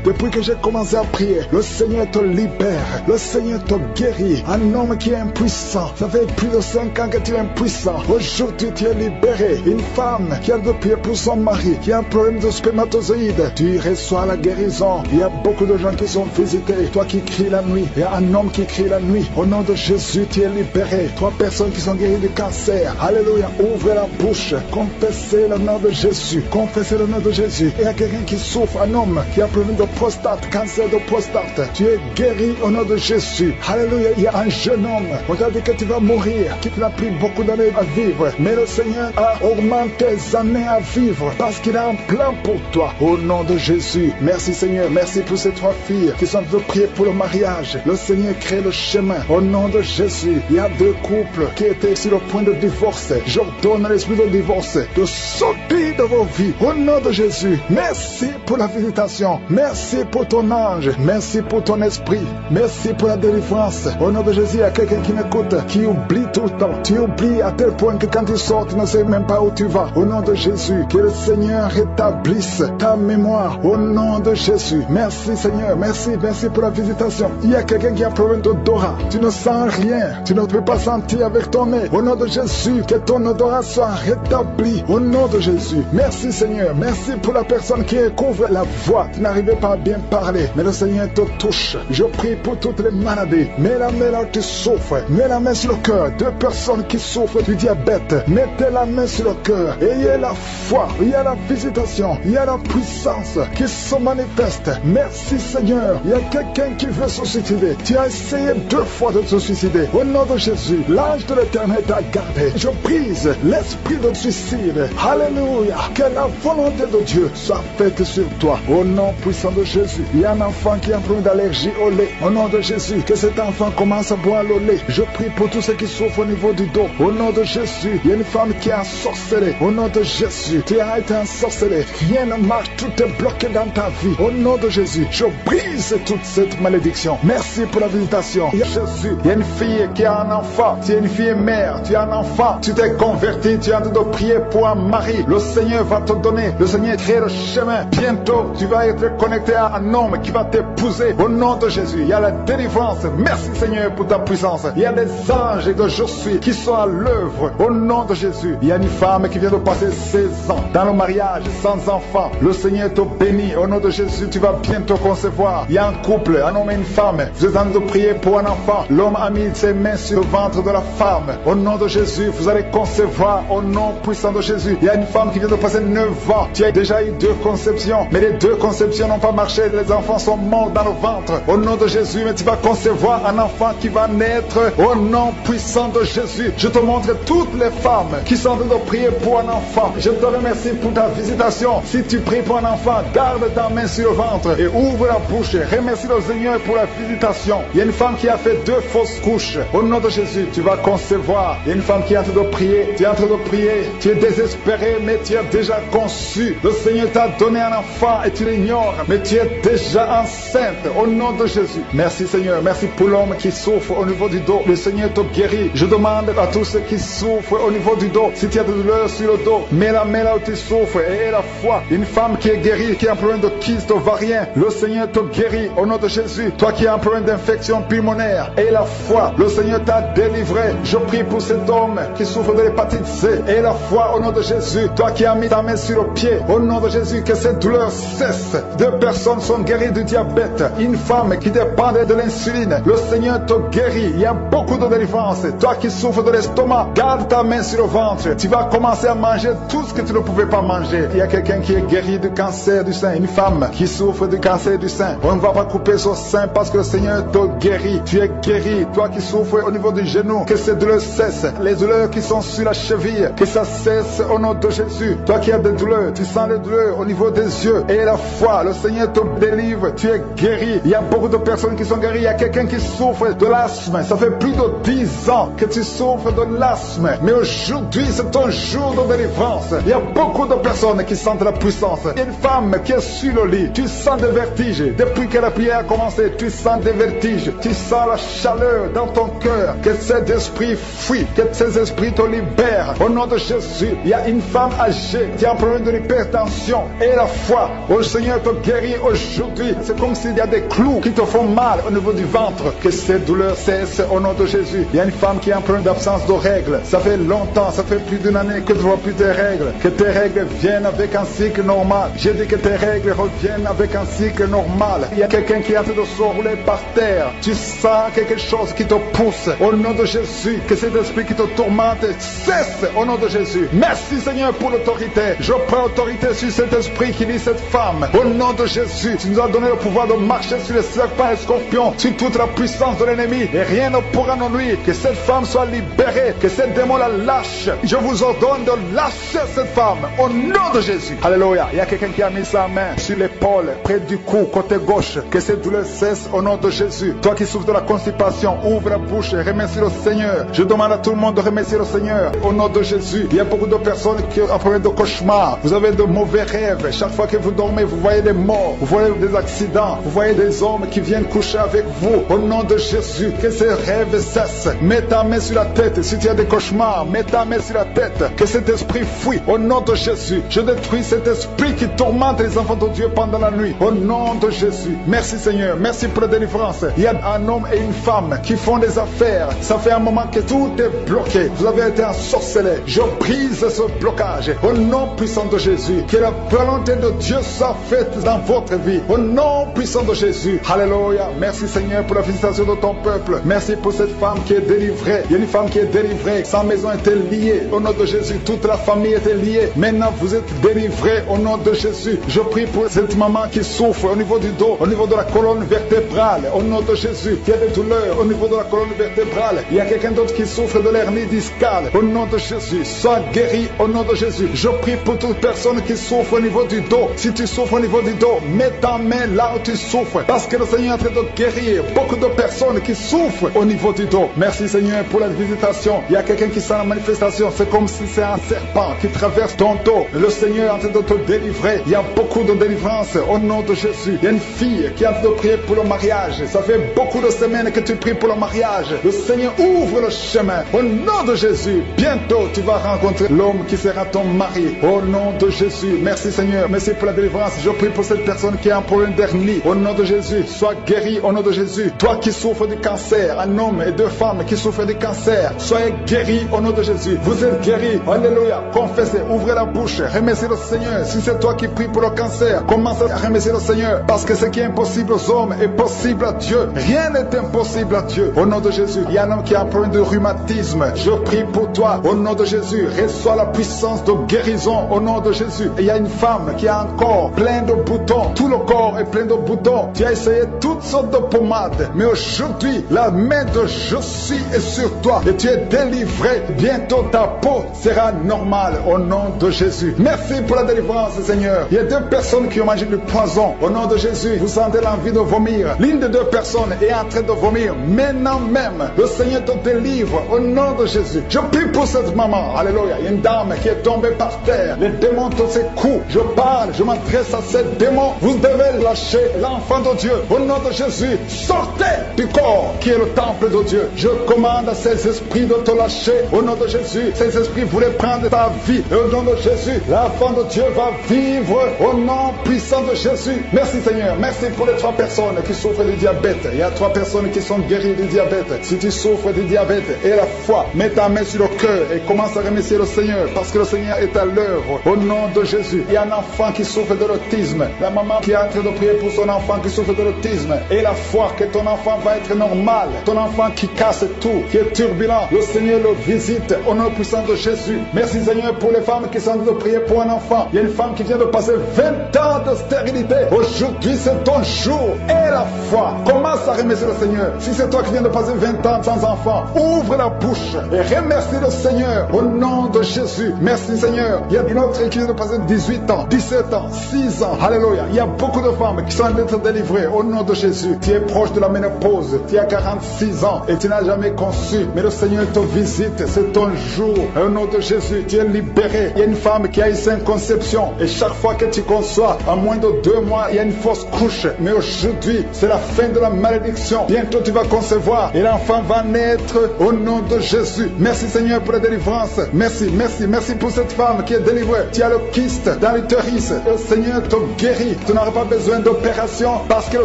Depuis que j'ai commencé à prier, le Seigneur te libère. Le Seigneur te guérit. Un homme qui est impuissant. Ça fait plus de 5 ans que tu es impuissant. Aujourd'hui, tu es libéré. Une femme qui a de prier pour son mari, qui a un problème de spermatozoïde. Tu reçois la guérison. Il y a beaucoup de gens qui sont visités. Toi qui cries la nuit. Il y a un homme qui crie la nuit. Au nom de Jésus, tu es libéré. 3 personnes qui sont guéries du cancer. Alléluia. Ouvre la bouche. Confessez le nom de Jésus. Confessez le nom de Jésus. Il y a quelqu'un qui souffre. Un homme qui a un problème de prostate. Cancer de prostate. Tu es guéri au nom de Jésus. Alléluia. Il y a un jeune homme. On t'a dit que tu vas mourir. Qui n'a plus beaucoup d'années à vivre. Mais le Seigneur a augmenté tes années à vivre. Parce qu'il a un plan pour toi. Au nom de Jésus. Merci Seigneur. Merci pour ces 3 filles qui sont de prier pour le mariage. mariage. Le Seigneur crée le chemin. Au nom de Jésus, il y a 2 couples qui étaient sur le point de divorce. J'ordonne à l'esprit de divorce de sortir de vos vies. Au nom de Jésus, merci pour la visitation. Merci pour ton ange. Merci pour ton esprit. Merci pour la délivrance. Au nom de Jésus, il y a quelqu'un qui m'écoute, qui oublie tout le temps. Tu oublies à tel point que quand tu sors, tu ne sais même pas où tu vas. Au nom de Jésus, que le Seigneur rétablisse ta mémoire. Au nom de Jésus, merci Seigneur. Merci pour la visitation. Il y a quelqu'un qui a un problème d'odorat. Tu ne sens rien. Tu ne peux pas sentir avec ton nez. Au nom de Jésus, que ton odorat soit rétabli. Au nom de Jésus. Merci Seigneur. Merci pour la personne qui couvre la voix. Tu n'arrivais pas à bien parler, mais le Seigneur te touche. Je prie pour toutes les maladies. Mets la main là où tu souffres. Mets la main sur le cœur. 2 personnes qui souffrent du diabète. Mettez la main sur le cœur. Ayez la foi. Il y a la visitation. Il y a la puissance qui se manifeste. Merci Seigneur. Il y a quelqu'un qui veut se suicider. Tu as essayé 2 fois de te suicider. Au nom de Jésus, l'ange de l'Éternel t'a gardé. Je brise l'esprit de suicide. Alléluia. Que la volonté de Dieu soit faite sur toi. Au nom puissant de Jésus. Il y a un enfant qui a un problème d'allergie au lait. Au nom de Jésus, que cet enfant commence à boire le lait. Je prie pour tous ceux qui souffrent au niveau du dos. Au nom de Jésus, il y a une femme qui a ensorcelé. Au nom de Jésus, tu as été ensorcelé. Rien ne marche, tout est bloqué dans ta vie. Au nom de Jésus, je brise toute cette malédiction. Merci pour la visitation. Il y a Jésus, il y a une fille qui a un enfant. Tu es une fille mère, tu as un enfant. Tu t'es converti, tu es en train de prier pour un mari. Le Seigneur va te donner. Le Seigneur crée le chemin. Bientôt, tu vas être connecté à un homme qui va t'épouser. Au nom de Jésus, il y a la délivrance. Merci Seigneur pour ta puissance. Il y a des anges et de je suis qui sont à l'œuvre. Au nom de Jésus, il y a une femme qui vient de passer 16 ans dans le mariage sans enfant. Le Seigneur te bénit. Au nom de Jésus, tu vas bientôt concevoir. Il y a un couple, un homme et une femme. Vous êtes en train de prier pour un enfant. L'homme a mis ses mains sur le ventre de la femme. Au nom de Jésus, vous allez concevoir. Au nom puissant de Jésus, il y a une femme qui vient de passer 9 ans. Tu as déjà eu 2 conceptions, mais les 2 conceptions n'ont pas marché. Les enfants sont morts dans le ventre. Au nom de Jésus, mais tu vas concevoir un enfant qui va naître. Au nom puissant de Jésus, je te montre toutes les femmes qui sont en train de prier pour un enfant. Je te remercie pour ta visitation. Si tu pries pour un enfant, garde ta main sur le ventre et ouvre la bouche. Remercie le Seigneur pour la visitation. Il y a une femme qui a fait 2 fausses couches. Au nom de Jésus, tu vas concevoir. Il y a une femme qui est en train de prier. Tu es en train de prier. Tu es désespéré, mais tu as déjà conçu. Le Seigneur t'a donné un enfant et tu l'ignores, mais tu es déjà enceinte. Au nom de Jésus. Merci Seigneur. Merci pour l'homme qui souffre au niveau du dos. Le Seigneur te guérit. Je demande à tous ceux qui souffrent au niveau du dos, si tu as de douleur sur le dos, mets la main là où tu souffres et aie la foi. Une femme qui est guérie, qui a un problème de kyste ovarien, le Seigneur te guérit au nom de Jésus. Toi qui as un problème d'infection pulmonaire, aie la foi. Le Seigneur t'a délivré. Je prie pour cet homme qui souffre de l'hépatite C. Aie la foi au nom de Jésus. Toi qui as mis ta main sur le pied, au nom de Jésus, que cette douleur cesse. 2 personnes sont guéries du diabète. Une femme qui dépendait de l'insuline, le Seigneur te guérit. Il y a beaucoup de délivrance. Toi qui souffres de l'estomac, garde ta main sur le ventre. Tu vas commencer à manger tout ce que tu ne pouvais pas manger. Il y a quelqu'un qui est guéri du cancer du sein. Une femme qui souffre du cancer du sein. On ne va pas couper son sein parce que le Seigneur te guérit. Tu es guéri. Toi qui souffres au niveau du genou, que ces douleurs cessent. Les douleurs qui sont sur la cheville, que ça cesse au nom de Jésus. Toi qui as des douleurs, tu sens les douleurs au niveau des yeux. Et la foi, le Seigneur te délivre. Tu es guéri. Il y a beaucoup de personnes qui sont guéries. Il y a quelqu'un qui souffre de l'asthme. Ça fait plus de 10 ans que tu souffres de l'asthme. Mais aujourd'hui, c'est ton jour de délivrance. Il y a beaucoup de personnes qui sentent la puissance. Il y a une femme qui est sur le lit. Tu sens des vertiges. Depuis que la prière a commencé, tu sens des vertiges. Tu sens la chaleur dans ton cœur. Que cet esprit fuit. Que ces esprits te libèrent. Au nom de Jésus, il y a une femme âgée qui a un problème de l'hypertension. Et la foi, le Seigneur te guérit aujourd'hui. C'est comme s'il y a des clous qui te font mal au niveau du ventre. Que ces douleurs cessent au nom de Jésus. Il y a une femme qui a un problème d'absence de règles. Ça fait longtemps, ça fait plus d'une année que tu ne vois plus tes règles. Que tes règles viennent avec un cycle normal. J'ai dit que tes règles reviennent avec un cycle normal. Il y a quelqu'un qui est en train de se rouler par terre. Tu sens quelque chose qui te pousse. Au nom de Jésus, que cet esprit qui te tourmente cesse au nom de Jésus. Merci Seigneur pour l'autorité. Je prends autorité sur cet esprit qui lit cette femme. Au nom de Jésus, tu nous as donné le pouvoir de marcher sur les serpents et scorpions, sur toute la puissance de l'ennemi. Et rien ne pourra nous nuire. Que cette femme soit libérée. Que cette démon la lâche. Je vous ordonne de lâcher cette femme. Au nom de Jésus. Alléluia. Il y a quelqu'un qui a mis sa main sur l'épaule, près du cou, côté gauche. Que cette douleur cesse au nom de Jésus. Toi qui souffres de la constipation, ouvre la bouche et remercie le Seigneur. Je demande à tout le monde de remercier le Seigneur. Au nom de Jésus, il y a beaucoup de personnes qui ont un problème de cauchemar. Vous avez de mauvais rêves. Chaque fois que vous dormez, vous voyez des morts, vous voyez des accidents, vous voyez des hommes qui viennent coucher avec vous. Au nom de Jésus, que ces rêves cessent. Mets ta main sur la tête. Si tu as des cauchemars, mets ta main sur la tête. Que cet esprit fuit. Au nom de Jésus, je détruis cet esprit qui tourmente les enfants de Dieu pendant la nuit. Au nom de Jésus. Merci Seigneur. Merci pour la délivrance. Il y a un homme et une femme qui font des affaires. Ça fait un moment que tout est bloqué. Vous avez été ensorcelé. Je brise ce blocage. Au nom puissant de Jésus. Que la volonté de Dieu soit faite dans votre vie. Au nom puissant de Jésus. Alléluia. Merci Seigneur pour la visitation de ton peuple. Merci pour cette femme qui est délivrée. Il y a une femme qui est délivrée. Sa maison était liée. Au nom de Jésus. Toute la famille était liée. Maintenant vous êtes délivrés. Au nom de Jésus. Je prie pour cette maman qui souffre au niveau du dos, au niveau de la colonne vertébrale. Au nom de Jésus. Qui a des douleurs au niveau de la colonne vertébrale. Il y a quelqu'un d'autre qui souffre de l'hernie discale. Au nom de Jésus. Sois guéri au nom de Jésus. Je prie pour toute personne qui souffre au niveau du dos. Si tu souffres au niveau du dos, mets ta main là où tu souffres. Parce que le Seigneur est en train de guérir beaucoup de personnes qui souffrent au niveau du dos. Merci Seigneur pour la visitation. Il y a quelqu'un qui sent la manifestation. C'est comme si c'est un serpent qui traverse ton dos. Le Seigneur est en train de te délivrer. Il y a beaucoup de délivrance au nom de Jésus. Il y a une fille qui est en train de prier pour le mariage. Ça fait beaucoup de semaines que tu pries pour le mariage. Le Seigneur ouvre le chemin. Au nom de Jésus, bientôt tu vas rencontrer l'homme qui sera ton mari. Au nom de Jésus, merci Seigneur. Merci pour la délivrance. Je prie pour cette personne qui a un problème d'hernie. Au nom de Jésus, sois guéri au nom de Jésus. Toi qui souffres du cancer, un homme et deux femmes qui souffrent du cancer, soyez guéris au nom de Jésus. Vous êtes guéris. Alléluia. Confessez, ouvrez la bouche, remerciez le Seigneur. Si c'est toi qui pries pour le cancer, commence à remercier le Seigneur. Parce que ce qui est impossible aux hommes est possible à Dieu. Rien n'est impossible à Dieu. Au nom de Jésus, il y a un homme qui a un problème de rhumatisme. Je prie pour toi. Au nom de Jésus, reçois la puissance de guérison. Au nom de Jésus. Et il y a une femme qui a un corps plein de boutons. Tout le corps est plein de boutons. Tu as essayé toutes sortes de pommades. Mais aujourd'hui, la main de je suis est sur toi. Et tu es délivré. Bientôt ta peau sera normale. Au nom de Jésus. Merci pour la délivrance, Seigneur. Il y a deux personnes qui ont mangé du poison. Au nom de Jésus, vous sentez l'envie de vomir. L'une des deux personnes est en train de vomir. Maintenant même, le Seigneur te délivre. Au nom de Jésus. Je prie pour cette maman. Alléluia. Il y a une dame qui est tombée par terre. Les démons te secouent. Je parle, je m'adresse à ces démons. Vous devez lâcher l'enfant de Dieu. Au nom de Jésus, sortez du corps qui est le temple de Dieu. Je commande à ces esprits de te lâcher. Au nom de Jésus, ces esprits voulaient prendre ta vie. Et au nom de Jésus, l'enfant de Dieu va vivre au nom puissant de Jésus. Merci Seigneur. Merci pour les 3 personnes qui souffrent du diabète. Il y a 3 personnes qui sont guéries du diabète. Si tu souffres du diabète et la foi, mets ta main sur le cœur et commence à remercier le Seigneur parce que le Seigneur est à l'œuvre. Au nom de Jésus, il y a un enfant qui souffre de l'autisme. La maman qui est en train de prier pour son enfant qui souffre de l'autisme. Et la foi que ton enfant va être normal. Ton enfant qui casse tout, qui est turbulent. Le Seigneur le visite au nom puissant de Jésus. Merci Seigneur pour les femmes qui sont en train de prier pour un enfant. Il y a une femme qui vient de passer 20 ans de stérilité. Aujourd'hui c'est ton jour. Et la foi. Commence à remercier le Seigneur. Si c'est toi qui viens de passer 20 ans sans enfant, ouvre la bouche et remercie le Seigneur au nom de Jésus. Merci Seigneur. Il y a une autre qui vient de passer 18 ans, 17 ans, 6 ans. Alléluia. Il y a beaucoup de femmes qui sont en train d'être délivrées au nom de Jésus. Tu es proche de la ménopause. Tu as 46 ans et tu n'as jamais conçu. Mais le Seigneur te visite. C'est ton jour. Au nom de Jésus, tu es libéré. Il y a une femme qui a eu 5 conceptions. Et chaque fois que tu conçois, en moins de 2 mois, il y a une fausse couche. Mais aujourd'hui, c'est la fin de la malédiction. Bientôt tu vas concevoir et l'enfant va naître au nom de Jésus. Merci Seigneur pour la délivrance. Merci, merci, merci pour cette femme qui est délivrée. Tu as le kyste dans l'utérus. Le Seigneur te guérit. Tu n'auras pas besoin d'opération parce que le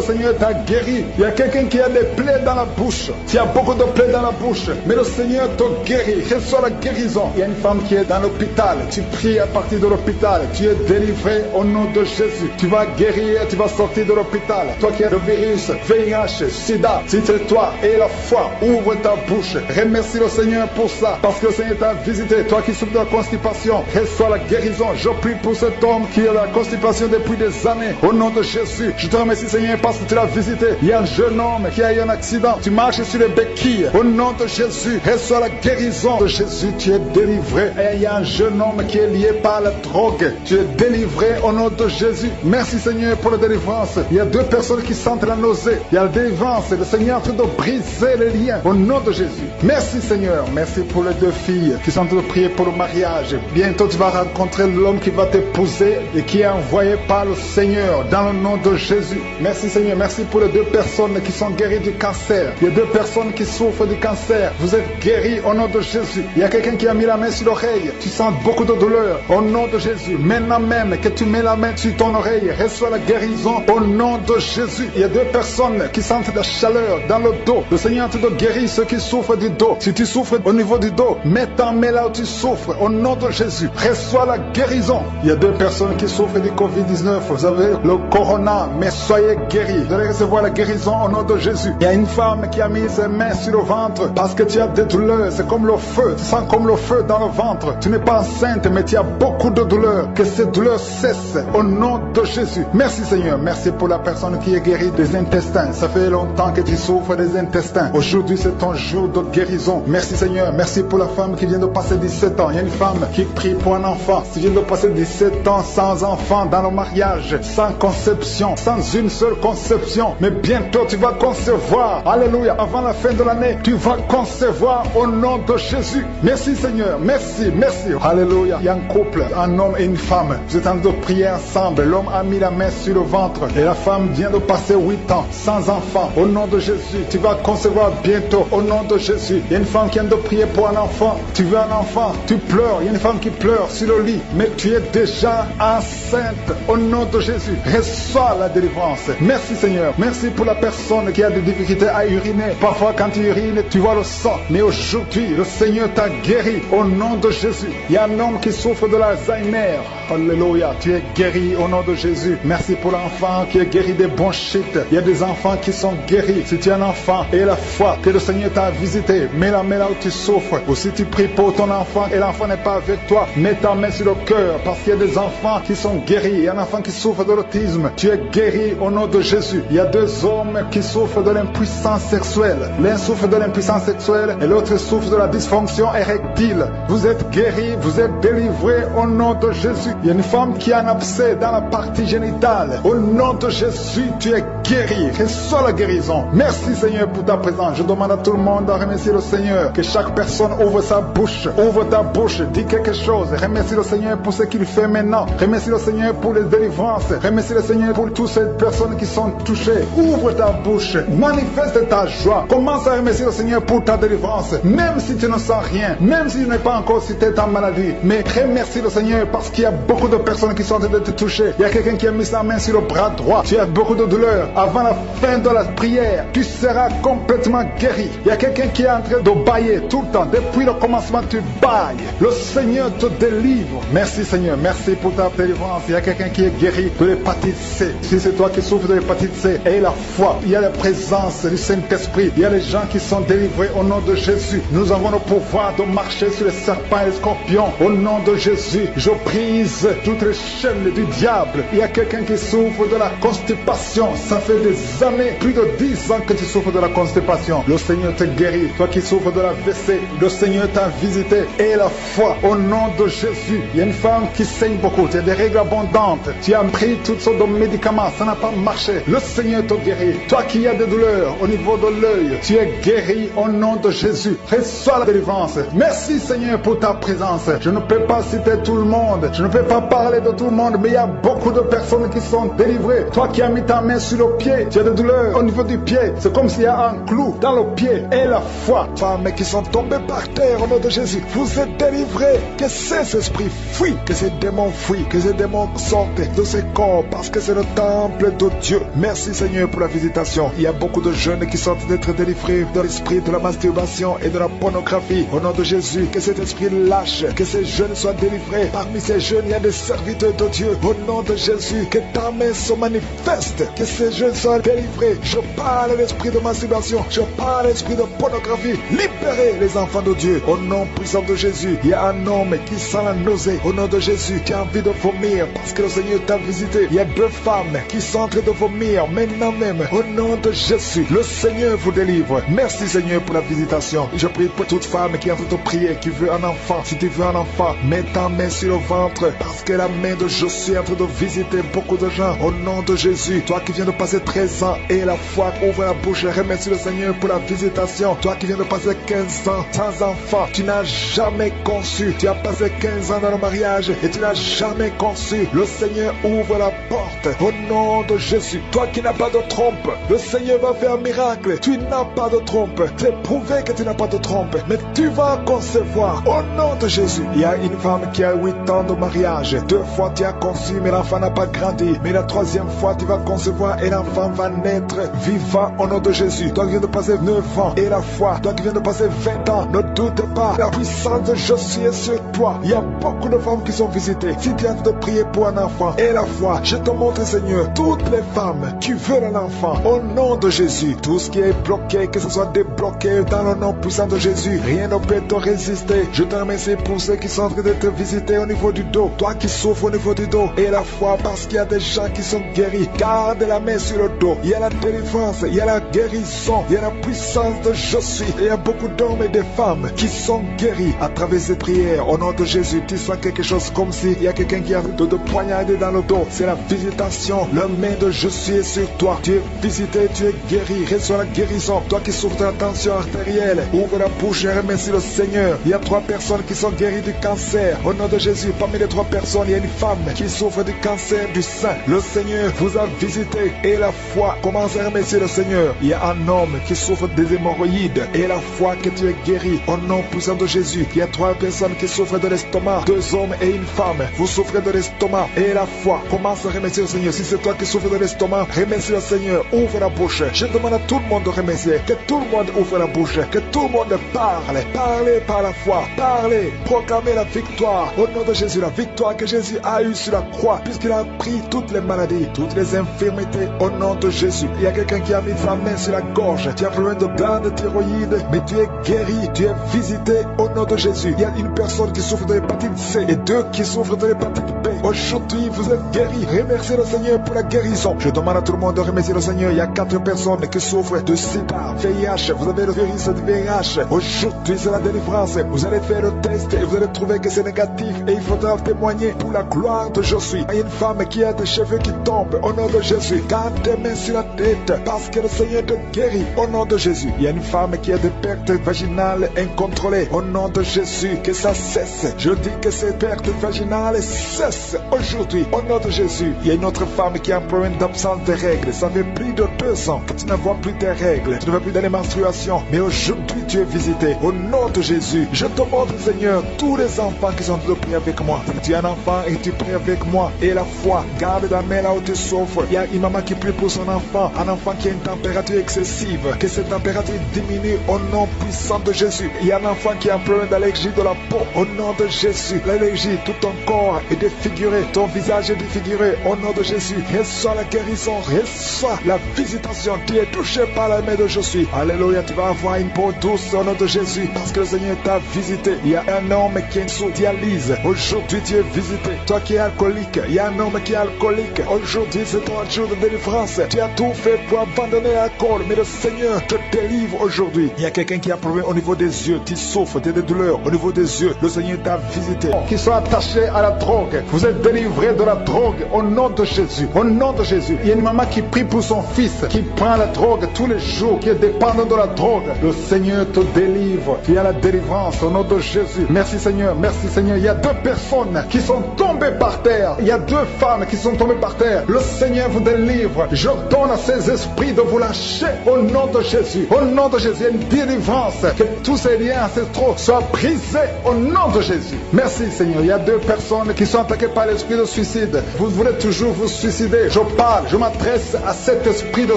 Seigneur t'a guéri. Il y a quelqu'un qui a des plaies dans la bouche. Tu as beaucoup de plaies dans la bouche. Mais le Seigneur te guérit. Reçois la guérison. Il y a une femme qui est dans l'hôpital. Tu pries à partir de l'hôpital. Tu es délivré au nom de Jésus. Tu vas guérir. Tu vas sortir de l'hôpital. Toi qui as le virus, VIH, SIDA, si c'est toi et la foi, ouvre ta bouche. Remercie le Seigneur pour ça. Parce que le Seigneur t'a visité. Toi qui souffres de la constipation, reçois la guérison. Je prie pour cet homme qui a la constipation depuis des années. Au nom de Jésus, je te remercie Seigneur parce que tu l'as visité. Il y a un jeune homme qui a eu un accident. Tu marches sur les béquilles. Au nom de Jésus, reçois la guérison de Jésus. Tu es délivré. Et il y a un jeune homme qui est lié par la drogue. Tu es délivré au nom de Jésus. Merci Seigneur pour la délivrance. Il y a 2 personnes qui sentent la nausée. poser. Il y a la délivrance. Le Seigneur est en train de briser les liens au nom de Jésus. Merci Seigneur. Merci pour les deux filles qui sont en train de prier pour le mariage. Bientôt tu vas rencontrer l'homme qui va t'épouser et qui est envoyé par le Seigneur dans le nom de Jésus. Merci Seigneur. Merci pour les deux personnes qui sont guéries du cancer. Il y a deux personnes qui souffrent du cancer. Vous êtes guéris au nom de Jésus. Il y a quelqu'un qui a mis la main sur l'oreille. Tu sens beaucoup de douleur au nom de Jésus. Maintenant même que tu mets la main sur ton oreille, reçois la guérison au nom de Jésus. Il y a deux personnes qui sentent la chaleur dans le dos. Le Seigneur te guérit ceux qui souffrent du dos. Si tu souffres au niveau du dos, mets ta main là où tu souffres au nom de Jésus. Reçois la guérison. Il y a deux personnes qui souffrent du Covid-19. Vous avez le corona, mais soyez guéris. Vous allez recevoir la guérison au nom de Jésus. Il y a une femme qui a mis ses mains sur le ventre parce que tu as des douleurs. C'est comme le feu. Tu sens comme le feu dans le ventre. Tu n'es pas enceinte, mais tu as beaucoup de douleurs. Que ces douleurs cessent au nom de Jésus. Merci Seigneur. Merci pour la personne qui est guérie des intestins. Ça fait longtemps que tu souffres des intestins. Aujourd'hui, c'est ton jour de guérison. Merci Seigneur. Merci pour la femme qui vient de passer 17 ans. Il y a une femme qui prie pour un enfant. Tu viens de passer 17 ans sans enfant dans le mariage, sans conception, sans une seule conception. Mais bientôt, tu vas concevoir. Alléluia. Avant la fin de l'année, tu vas concevoir au nom de Jésus. Merci Seigneur. Merci, merci. Alléluia. Il y a un couple, un homme et une femme. Vous êtes en train de prier ensemble. L'homme a mis la main sur le ventre et la femme vient de passer 8 ans sans enfant. Au nom de Jésus, tu vas concevoir bientôt. Au nom de Jésus. Il y a une femme qui vient de prier pour un enfant. Tu veux un enfant, tu pleures. Il y a une femme qui pleure sur le lit, mais tu es déjà enceinte. Au nom de Jésus, reçois la délivrance. Merci Seigneur. Merci pour la personne qui a des difficultés à uriner. Parfois quand tu urines, tu vois le sang. Mais aujourd'hui, le Seigneur t'a guéri. Au nom de Jésus. Il y a un homme qui souffre de l'Alzheimer. Alléluia. Tu es guéri au nom de Jésus. Merci pour l'enfant qui est guéri des bronchites. Il y a des enfants qui sont guéris. Si tu es un enfant et la foi que le Seigneur t'a visité, mets la main là où tu souffres. Ou si tu pries pour ton enfant et l'enfant n'est pas avec toi, mets ta main sur le cœur parce qu'il y a des enfants qui sont guéris. Il y a un enfant qui souffre de l'autisme. Tu es guéri au nom de Jésus. Il y a deux hommes qui souffrent de l'impuissance sexuelle. L'un souffre de l'impuissance sexuelle et l'autre souffre de la dysfonction érectile. Vous êtes guéris, vous êtes délivrés au nom de Jésus. Il y a une femme qui a un abcès dans la partie génitale. Au nom de Jésus, tu es guéri. Reçois la guérison. Merci Seigneur pour ta présence. Je demande à tout le monde de remercier le Seigneur. Que chaque personne ouvre sa bouche. Ouvre ta bouche. Dis quelque chose. Remercie le Seigneur pour ce qu'il fait maintenant. Remercie le Seigneur pour les délivrances. Remercie le Seigneur pour toutes ces personnes qui sont touchées. Ouvre ta bouche. Manifeste ta joie. Commence à remercier le Seigneur pour ta délivrance. Même si tu ne sens rien. Même si tu n'es pas encore cité ta maladie. Mais remercie le Seigneur parce qu'il y a beaucoup de personnes qui sont en train de te toucher. Il y a quelqu'un qui a mis sa main sur le bras droit. Tu as beaucoup de douleur. Avant la fin de la prière, tu seras complètement guéri. Il y a quelqu'un qui est en train de bailler tout le temps. Depuis le commencement, tu bailles. Le Seigneur te délivre. Merci Seigneur. Merci pour ta délivrance. Il y a quelqu'un qui est guéri de l'hépatite C. Si c'est toi qui souffres de l'hépatite C, aie la foi. Il y a la présence du Saint-Esprit. Il y a les gens qui sont délivrés au nom de Jésus. Nous avons le pouvoir de marcher sur les serpents et les scorpions. Au nom de Jésus, je brise toutes les chaînes du diable. Il y a quelqu'un qui souffre de la constipation. Ça fait des années, plus de 10 ans que tu souffres de la constipation. Le Seigneur te guérit. Toi qui souffres de la WC, le Seigneur t'a visité. Et la foi au nom de Jésus. Il y a une femme qui saigne beaucoup. Tu as des règles abondantes. Tu as pris toutes sortes de médicaments. Ça n'a pas marché. Le Seigneur te guérit. Toi qui as des douleurs au niveau de l'œil, tu es guéri au nom de Jésus. Reçois la délivrance. Merci Seigneur pour ta présence. Je ne peux pas citer tout le monde. Je ne peux pas parler de tout le monde, mais il y a beaucoup de personnes qui sont délivrées. Toi qui as mis ta main sur le pied, tu as des douleurs au niveau du pied. C'est comme s'il y a un clou dans le pied. Et la foi. Femmes qui sont tombées par terre au nom de Jésus. Vous êtes délivrés. Que ces esprits fuient. Que ces démons fuient. Que ces démons sortent de ces corps. Parce que c'est le temple de Dieu. Merci Seigneur pour la visitation. Il y a beaucoup de jeunes qui sont d'être délivrés de l'esprit de la masturbation et de la pornographie. Au nom de Jésus, que cet esprit lâche. Que ces jeunes soient délivrés. Parmi ces jeunes, il y a des serviteurs de Dieu. Au nom de Jésus, que ta main se manifeste. Que ces jeunes soient délivrés. Je parle à l'esprit de masturbation. Je parle à l'esprit de pornographie. Libérez les enfants de Dieu. Au nom puissant de Jésus, il y a un homme qui sent la nausée. Au nom de Jésus, qui a envie de vomir parce que le Seigneur t'a visité. Il y a deux femmes qui sont en train de vomir maintenant même. Au nom de Jésus, le Seigneur vous délivre. Merci Seigneur pour la visitation. Je prie pour toute femme qui est en train de prier, qui veut un enfant. Si tu veux un enfant, mets ta main sur le ventre parce que la main de Josué est en train de visiter beaucoup de gens. Au nom de Jésus, toi qui viens de passer 13 15 ans et la foi, ouvre la bouche et remercie le Seigneur pour la visitation. Toi qui viens de passer 15 ans sans enfant, tu n'as jamais conçu. Tu as passé 15 ans dans le mariage et tu n'as jamais conçu. Le Seigneur ouvre la porte au nom de Jésus. Toi qui n'as pas de trompe, le Seigneur va faire un miracle. Tu n'as pas de trompe. C'est prouvé que tu n'as pas de trompe, mais tu vas concevoir au nom de Jésus. Il y a une femme qui a 8 ans de mariage. 2 fois tu as conçu, mais l'enfant n'a pas grandi. Mais la 3e fois tu vas concevoir et l'enfant va naître vivant au nom de Jésus. Toi qui viens de passer 9 ans et la foi, toi qui viens de passer 20 ans, ne doute pas, la puissance de Jésus est sur toi. Il y a beaucoup de femmes qui sont visitées. Si tu as de prier pour un enfant et la foi, je te montre, Seigneur, toutes les femmes qui veulent un enfant au nom de Jésus. Tout ce qui est bloqué, que ce soit débloqué dans le nom puissant de Jésus. Rien ne peut te résister. Je te remercie pour ceux qui sont en train de te visiter au niveau du dos. Toi qui souffres au niveau du dos et la foi, parce qu'il y a des gens qui sont guéris. Garde la main sur le dos. Il y a la délivrance, il y a la guérison, il y a la puissance de Jésus. Il y a beaucoup d'hommes et de femmes qui sont guéris à travers ces prières. Au nom de Jésus, tu sens quelque chose comme s'il y a quelqu'un qui a de poignarder dans le dos. C'est la visitation. La main de Jésus est sur toi. Tu es visité, tu es guéri. Reçois la guérison. Toi qui souffres de la tension artérielle, ouvre la bouche et remercie le Seigneur. Il y a 3 personnes qui sont guéries du cancer. Au nom de Jésus, parmi les 3 personnes, il y a une femme qui souffre du cancer du sein. Le Seigneur vous a visité et la foi. Commence à remercier le Seigneur. Il y a un homme qui souffre des hémorroïdes et la foi que tu es guéri. Au nom puissant de Jésus, il y a 3 personnes qui souffrent de l'estomac. 2 hommes et une femme. Vous souffrez de l'estomac et la foi. Commence à remercier le Seigneur. Si c'est toi qui souffres de l'estomac, remercie le Seigneur. Ouvre la bouche. Je demande à tout le monde de remercier. Que tout le monde ouvre la bouche. Que tout le monde parle. Parlez par la foi. Parlez. Proclamez la victoire. Au nom de Jésus, la victoire que Jésus a eue sur la croix, puisqu'il a pris toutes les maladies, toutes les infirmités. Au nom de Jésus. Il y a quelqu'un qui a mis sa main sur la gorge. Tu as problème de glande thyroïde, mais tu es guéri. Tu es visité au nom de Jésus. Il y a une personne qui souffre de l'hépatite C et 2 qui souffrent de l'hépatite B. Aujourd'hui, vous êtes guéris. Remerciez le Seigneur pour la guérison. Je demande à tout le monde de remercier le Seigneur. Il y a 4 personnes qui souffrent de sida, VIH. Vous avez le virus de VIH. Aujourd'hui, c'est la délivrance. Vous allez faire le test et vous allez trouver que c'est négatif. Et il faudra témoigner pour la gloire de Jésus. Il y a une femme qui a des cheveux qui tombent. Au nom de Jésus, garde tes mains sur la tête parce que le Seigneur te guérit. Au nom de Jésus. Il y a une femme qui a des pertes vaginales incontrôlées. Au nom de Jésus, que ça cesse. Je dis que ces pertes vaginales cessent aujourd'hui. Au nom de Jésus. Il y a une autre femme qui a un problème d'absence de règles. Ça fait plus de 2 ans que tu ne vois plus tes règles. Tu ne vas plus dans les menstruations. Mais aujourd'hui, tu es visité. Au nom de Jésus. Je te montre, Seigneur, tous les enfants qui sont en train de prier avec moi. Si tu es un enfant et tu pries avec moi, et la foi, garde ta main là où tu souffres. Il y a une maman qui prie pour son enfant. Un enfant qui a une température excessive. Que cette température diminue au nom puissant de Jésus. Il y a un enfant qui a un problème d'allergie de la peau. Au nom de Jésus. L'allergie, tout ton corps est défiguré. Ton visage est défiguré. Au nom de Jésus. Reçois la guérison. Reçois la visitation. Tu es touché par la main de Jésus. Alléluia. Tu vas avoir une peau douce au nom de Jésus. Parce que le Seigneur t'a visité. Il y a un homme qui est sous dialyse. Aujourd'hui, tu es visité. Toi qui es alcoolique. Il y a un homme qui est alcoolique. Aujourd'hui, c'est ton jour de délivrance. Tu as tout fait pour abandonner l'alcool. Mais le Seigneur te délivre aujourd'hui. Il y a quelqu'un qui a un problème au niveau des yeux. Tu souffres, tu as des douleurs au niveau des yeux. Le Seigneur t'a visité. Qui sont attachés à la drogue. Vous êtes délivrés de la drogue au nom de Jésus. Au nom de Jésus. Il y a une maman qui prie pour son fils, qui prend la drogue tous les jours, qui est dépendant de la drogue. Le Seigneur te délivre. Tu as la délivrance au nom de Jésus. Merci Seigneur. Merci Seigneur. Il y a 2 personnes qui sont tombées par terre. Il y a 2 femmes qui sont tombées par terre. Le Seigneur vous délivre. Je donne à ces esprits de vous lâcher au nom de Jésus. Au nom de Jésus. Il y a une délivrance. Que tous ces liens ancestraux soient brisés au nom de Jésus. Merci Seigneur. Il y a 2 personnes qui sont attaquées par l'esprit de suicide. Vous voulez toujours vous suicider. Je parle, je m'adresse à cet esprit de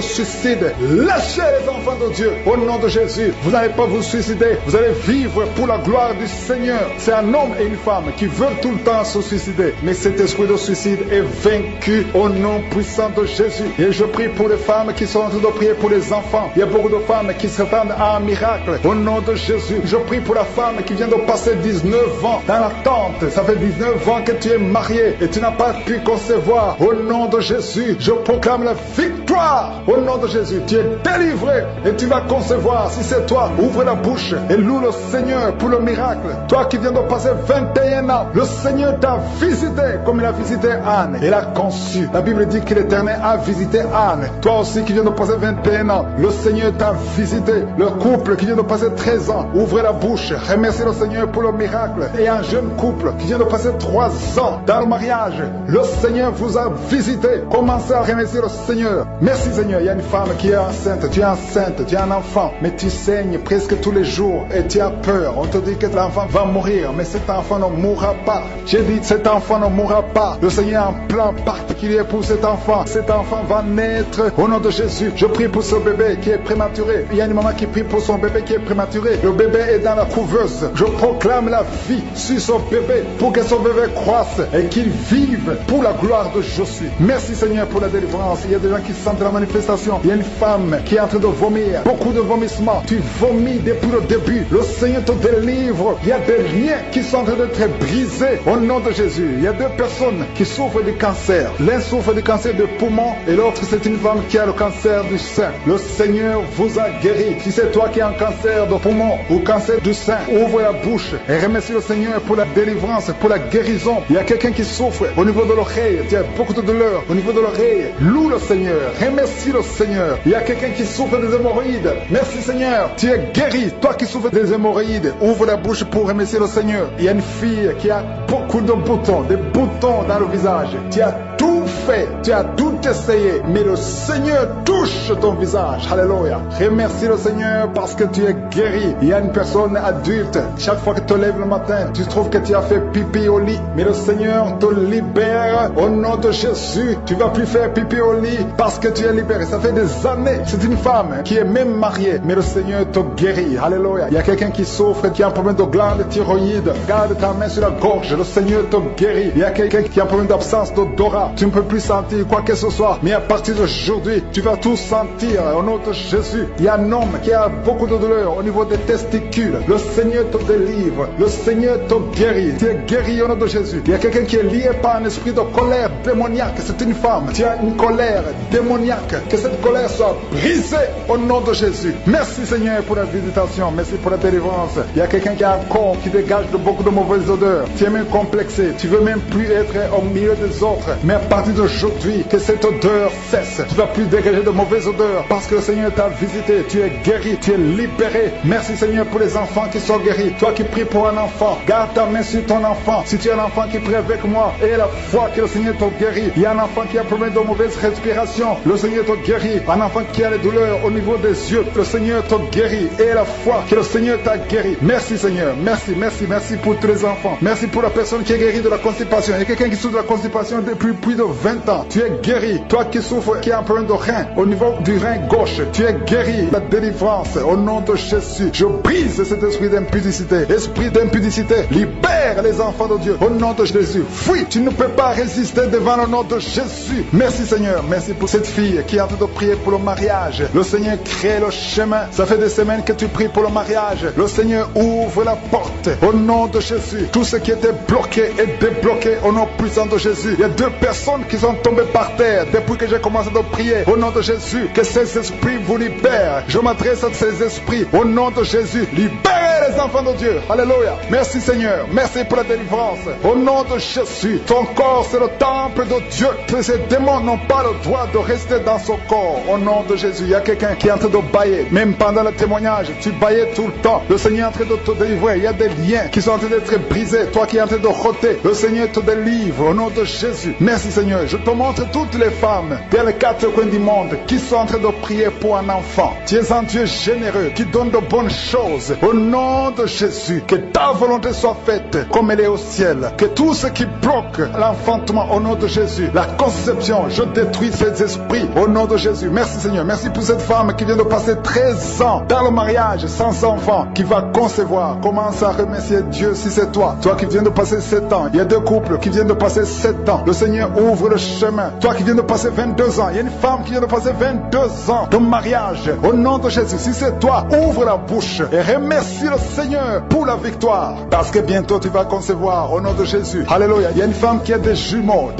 suicide. Lâchez les enfants de Dieu au nom de Jésus. Vous n'allez pas vous suicider. Vous allez vivre pour la gloire du Seigneur. C'est un homme et une femme qui veulent tout le temps se suicider. Mais cet esprit de suicide est vaincu au nom puissant de Jésus. Et je prie pour les femmes qui sont en train de prier pour les enfants. Il y a beaucoup de femmes qui s'attendent à un miracle. Au nom de Jésus, je prie pour la femme qui vient de passer 19 ans dans l'attente. Ça fait 19 ans que tu es marié et tu n'as pas pu concevoir. Au nom de Jésus, je proclame la victoire. Au nom de Jésus, tu es délivré et tu vas concevoir. Si c'est toi, ouvre la bouche et loue le Seigneur pour le miracle. Toi qui viens de passer 21 ans, le Seigneur t'a visité comme il a visité Anne. Elle a conçu. La Bible dit que l'Éternel a visité Anne, toi aussi qui viens de passer 21 ans, le Seigneur t'a visité. Le couple qui vient de passer 13 ans, ouvrez la bouche, remerciez le Seigneur pour le miracle. Et un jeune couple qui vient de passer 3 ans dans le mariage, le Seigneur vous a visité. Commencez à remercier le Seigneur. Merci Seigneur. Il y a une femme qui est enceinte, tu es un enfant, mais tu saignes presque tous les jours et tu as peur. On te dit que l'enfant va mourir, mais cet enfant ne mourra pas. J'ai dit cet enfant ne mourra pas. Le Seigneur a un plan particulier pour cet enfant. Cet enfant va naître au nom de Jésus. Je prie pour ce bébé qui est prématuré. Il y a une maman qui prie pour son bébé qui est prématuré. Le bébé est dans la couveuse. Je proclame la vie sur son bébé pour que son bébé croisse et qu'il vive pour la gloire de Jésus. Merci Seigneur pour la délivrance. Il y a des gens qui sentent la manifestation. Il y a une femme qui est en train de vomir. Beaucoup de vomissements. Tu vomis depuis le début. Le Seigneur te délivre. Il y a des liens qui sont en train d'être brisés au nom de Jésus. Il y a 2 personnes qui souffrent du cancer. L'un souffre du cancer de poumon et l'autre c'est une femme qui a le cancer du sein. Le Seigneur vous a guéri. Si c'est toi qui as un cancer de poumon ou cancer du sein, ouvre la bouche et remercie le Seigneur pour la délivrance, pour la guérison. Il y a quelqu'un qui souffre au niveau de l'oreille. Tu as beaucoup de douleur au niveau de l'oreille. Loue le Seigneur. Remercie le Seigneur. Il y a quelqu'un qui souffre des hémorroïdes. Merci Seigneur. Tu es guéri. Toi qui souffres des hémorroïdes, ouvre la bouche pour remercier le Seigneur. Il y a une fille qui a beaucoup de boutons, des boutons dans le visage. Tu as tout fait, tu as tout essayé, mais le Seigneur touche ton visage. Alléluia. Remercie le Seigneur parce que tu es guéri. Il y a une personne adulte, chaque fois que tu te lèves le matin, tu trouves que tu as fait pipi au lit, mais le Seigneur te libère au nom de Jésus. Tu vas plus faire pipi au lit parce que tu es libéré. Ça fait des années. C'est une femme qui est même mariée, mais le Seigneur te guérit. Alléluia. Il y a quelqu'un qui souffre, qui a un problème de glande thyroïde. Garde ta main sur la gorge. Le Seigneur te guérit. Il y a quelqu'un qui a un problème d'absence d'odorat. Tu ne peux plus sentir quoi que ce soit, mais à partir d'aujourd'hui, tu vas tout sentir au nom de Jésus. Il y a un homme qui a beaucoup de douleur au niveau des testicules. Le Seigneur te délivre. Le Seigneur te guérit. Tu es guéri au nom de Jésus. Il y a quelqu'un qui est lié par un esprit de colère démoniaque. C'est une femme. Tu as une colère démoniaque. Que cette colère soit brisée au nom de Jésus. Merci Seigneur pour la visitation. Merci pour la délivrance. Il y a quelqu'un qui a un corps qui dégage de beaucoup de mauvaises odeurs. Tu es même complexé. Tu veux même plus être au milieu des autres. Mais à partir d'aujourd'hui, que cette odeur cesse. Tu ne vas plus dégager de mauvaises odeurs parce que le Seigneur t'a visité. Tu es guéri. Tu es libéré. Merci Seigneur pour les enfants qui sont guéris. Toi qui pries pour un enfant, garde ta main sur ton enfant. Si tu es un enfant qui prie avec moi, et la foi que le Seigneur te guérit. Il y a un enfant qui a un problème de mauvaise respiration. Le Seigneur te guérit. Un enfant qui a les douleurs au niveau des yeux. Le Seigneur te guérit. Et la foi que le Seigneur t'a guéri. Merci Seigneur. Merci, merci, merci pour tous les enfants. Merci pour la personne qui est guérie de la constipation. Il y a quelqu'un qui souffre de la constipation depuis plus de 20 ans. Tu es guéri. Toi qui souffres, qui a un problème de rein, au niveau du rein gauche, tu es guéri. La délivrance au nom de Jésus. Je brise cet esprit d'impudicité. Esprit d'impudicité, libère les enfants de Dieu au nom de Jésus. Fuis, tu ne peux pas résister devant le nom de Jésus. Merci Seigneur. Merci pour cette fille qui est en train de prier pour le mariage. Le Seigneur crée le chemin. Ça fait des semaines que tu pries pour le mariage. Le Seigneur ouvre la porte au nom de Jésus. Tout ce qui était bloqué est débloqué au nom puissant de Jésus. Il y a 2 personnes qui sont tombées par terre depuis que j'ai commencé à prier au nom de Jésus. Que ces esprits vous libèrent. Je m'adresse à ces esprits au nom de Jésus. Libérez les enfants de Dieu. Alléluia. Merci Seigneur. Merci pour la délivrance. Au nom de Jésus. Ton corps c'est le temple de Dieu. Que ces démons n'ont pas le droit de rester dans son corps. Au nom de Jésus. Il y a quelqu'un qui est en train de bailler. Même pendant le témoignage, tu baillais tout le temps. Le Seigneur est en train de te délivrer. Il y a des liens qui sont en train d'être brisés. Toi qui es en train de rôter, le Seigneur te délivre. Au nom de Jésus. Merci Seigneur. Je te montre toutes les femmes dans les 4 coins du monde qui sont en train de prier pour un enfant. Tu es un Dieu généreux qui donne de bonnes choses. Au nom de Jésus. Que ta volonté soit faite comme elle est au ciel. Que tout ce qui bloque l'enfantement au nom de Jésus, la conception, je détruis ces esprits au nom de Jésus. Merci Seigneur. Merci pour cette femme qui vient de passer 13 ans dans le mariage sans enfant, qui va concevoir. Commence à remercier Dieu si c'est toi. Toi qui viens de passer 7 ans. Il y a 2 couples qui viennent de passer 7 ans. Le Seigneur ouvre le chemin. Toi qui viens de passer 22 ans. Il y a une femme qui vient de passer 22 ans de mariage. Au nom de Jésus, si c'est toi, ouvre la bouche et remercie le Seigneur pour la victoire. Parce que bientôt tu vas concevoir au nom de Jésus. Alléluia. Il y a une femme qui a des jumeaux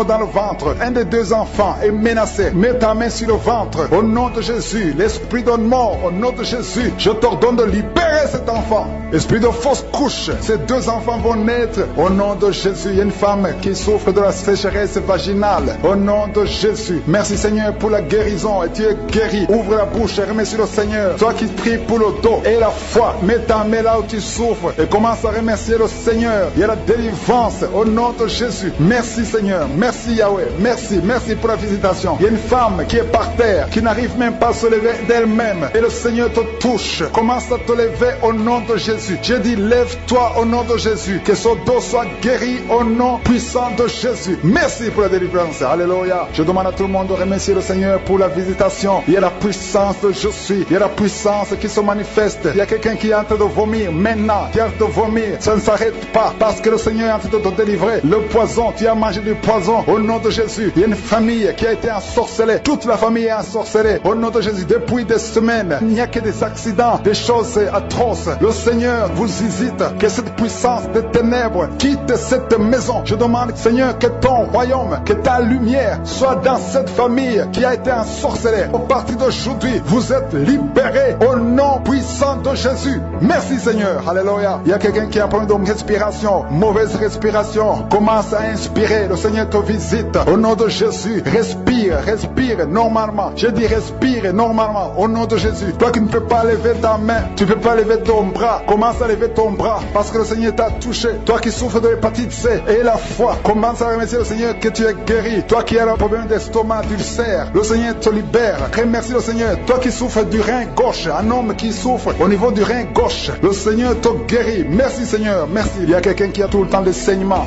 dans le ventre. Un des 2 enfants est menacé. Mets ta main sur le ventre. Au nom de Jésus, l'esprit de mort, au nom de Jésus, je t'ordonne de libérer cet enfant. Esprit de fausse couche, ces 2 enfants vont naître. Au nom de Jésus, il y a une femme qui souffre de la sécheresse vaginale. Au nom nom de Jésus. Merci Seigneur pour la guérison et tu es guéri. Ouvre la bouche et remercie le Seigneur. Toi qui pries pour le dos et la foi, mets ta main là où tu souffres et commence à remercier le Seigneur. Il y a la délivrance au nom de Jésus. Merci Seigneur, merci Yahweh, merci pour la visitation. Il y a une femme qui est par terre, qui n'arrive même pas à se lever d'elle-même et le Seigneur te touche. Commence à te lever au nom de Jésus. J'ai dit lève-toi au nom de Jésus, que son dos soit guéri au nom puissant de Jésus. Merci pour la délivrance, alléluia. Je demande à tout le monde de remercier le Seigneur pour la visitation. Il y a la puissance de je suis, il y a la puissance qui se manifeste. Il y a quelqu'un qui est en train de vomir maintenant, qui est en train de vomir, ça ne s'arrête pas parce que le Seigneur est en train de te délivrer. Le poison, tu as mangé du poison au nom de Jésus. Il y a une famille qui a été ensorcelée, toute la famille est ensorcelée au nom de Jésus depuis des semaines. Il n'y a que des accidents, des choses atroces. Le Seigneur vous hésite, que cette puissance des ténèbres quitte cette maison. Je demande Seigneur que ton royaume, que ta lumière soit dans cette famille qui a été ensorcelée. Au partir d'aujourd'hui, vous êtes libérés au nom puissant de Jésus. Merci Seigneur, alléluia. Il y a quelqu'un qui a un problème de respiration, mauvaise respiration. Commence à inspirer, le Seigneur te visite au nom de Jésus. Respire normalement. Je dis respire normalement au nom de Jésus. Toi qui ne peux pas lever ta main, tu ne peux pas lever ton bras, commence à lever ton bras parce que le Seigneur t'a touché. Toi qui souffres de l'hépatite C et la foi, commence à remercier le Seigneur que tu es guéri. Toi qui as un problème d'estomac, d'ulcère, le Seigneur te libère. Remercie le Seigneur. Toi qui souffres du rein gauche, un homme qui souffre au niveau du rein gauche, le Seigneur te guérit. Merci Seigneur, merci. Il y a quelqu'un qui a tout le temps des saignements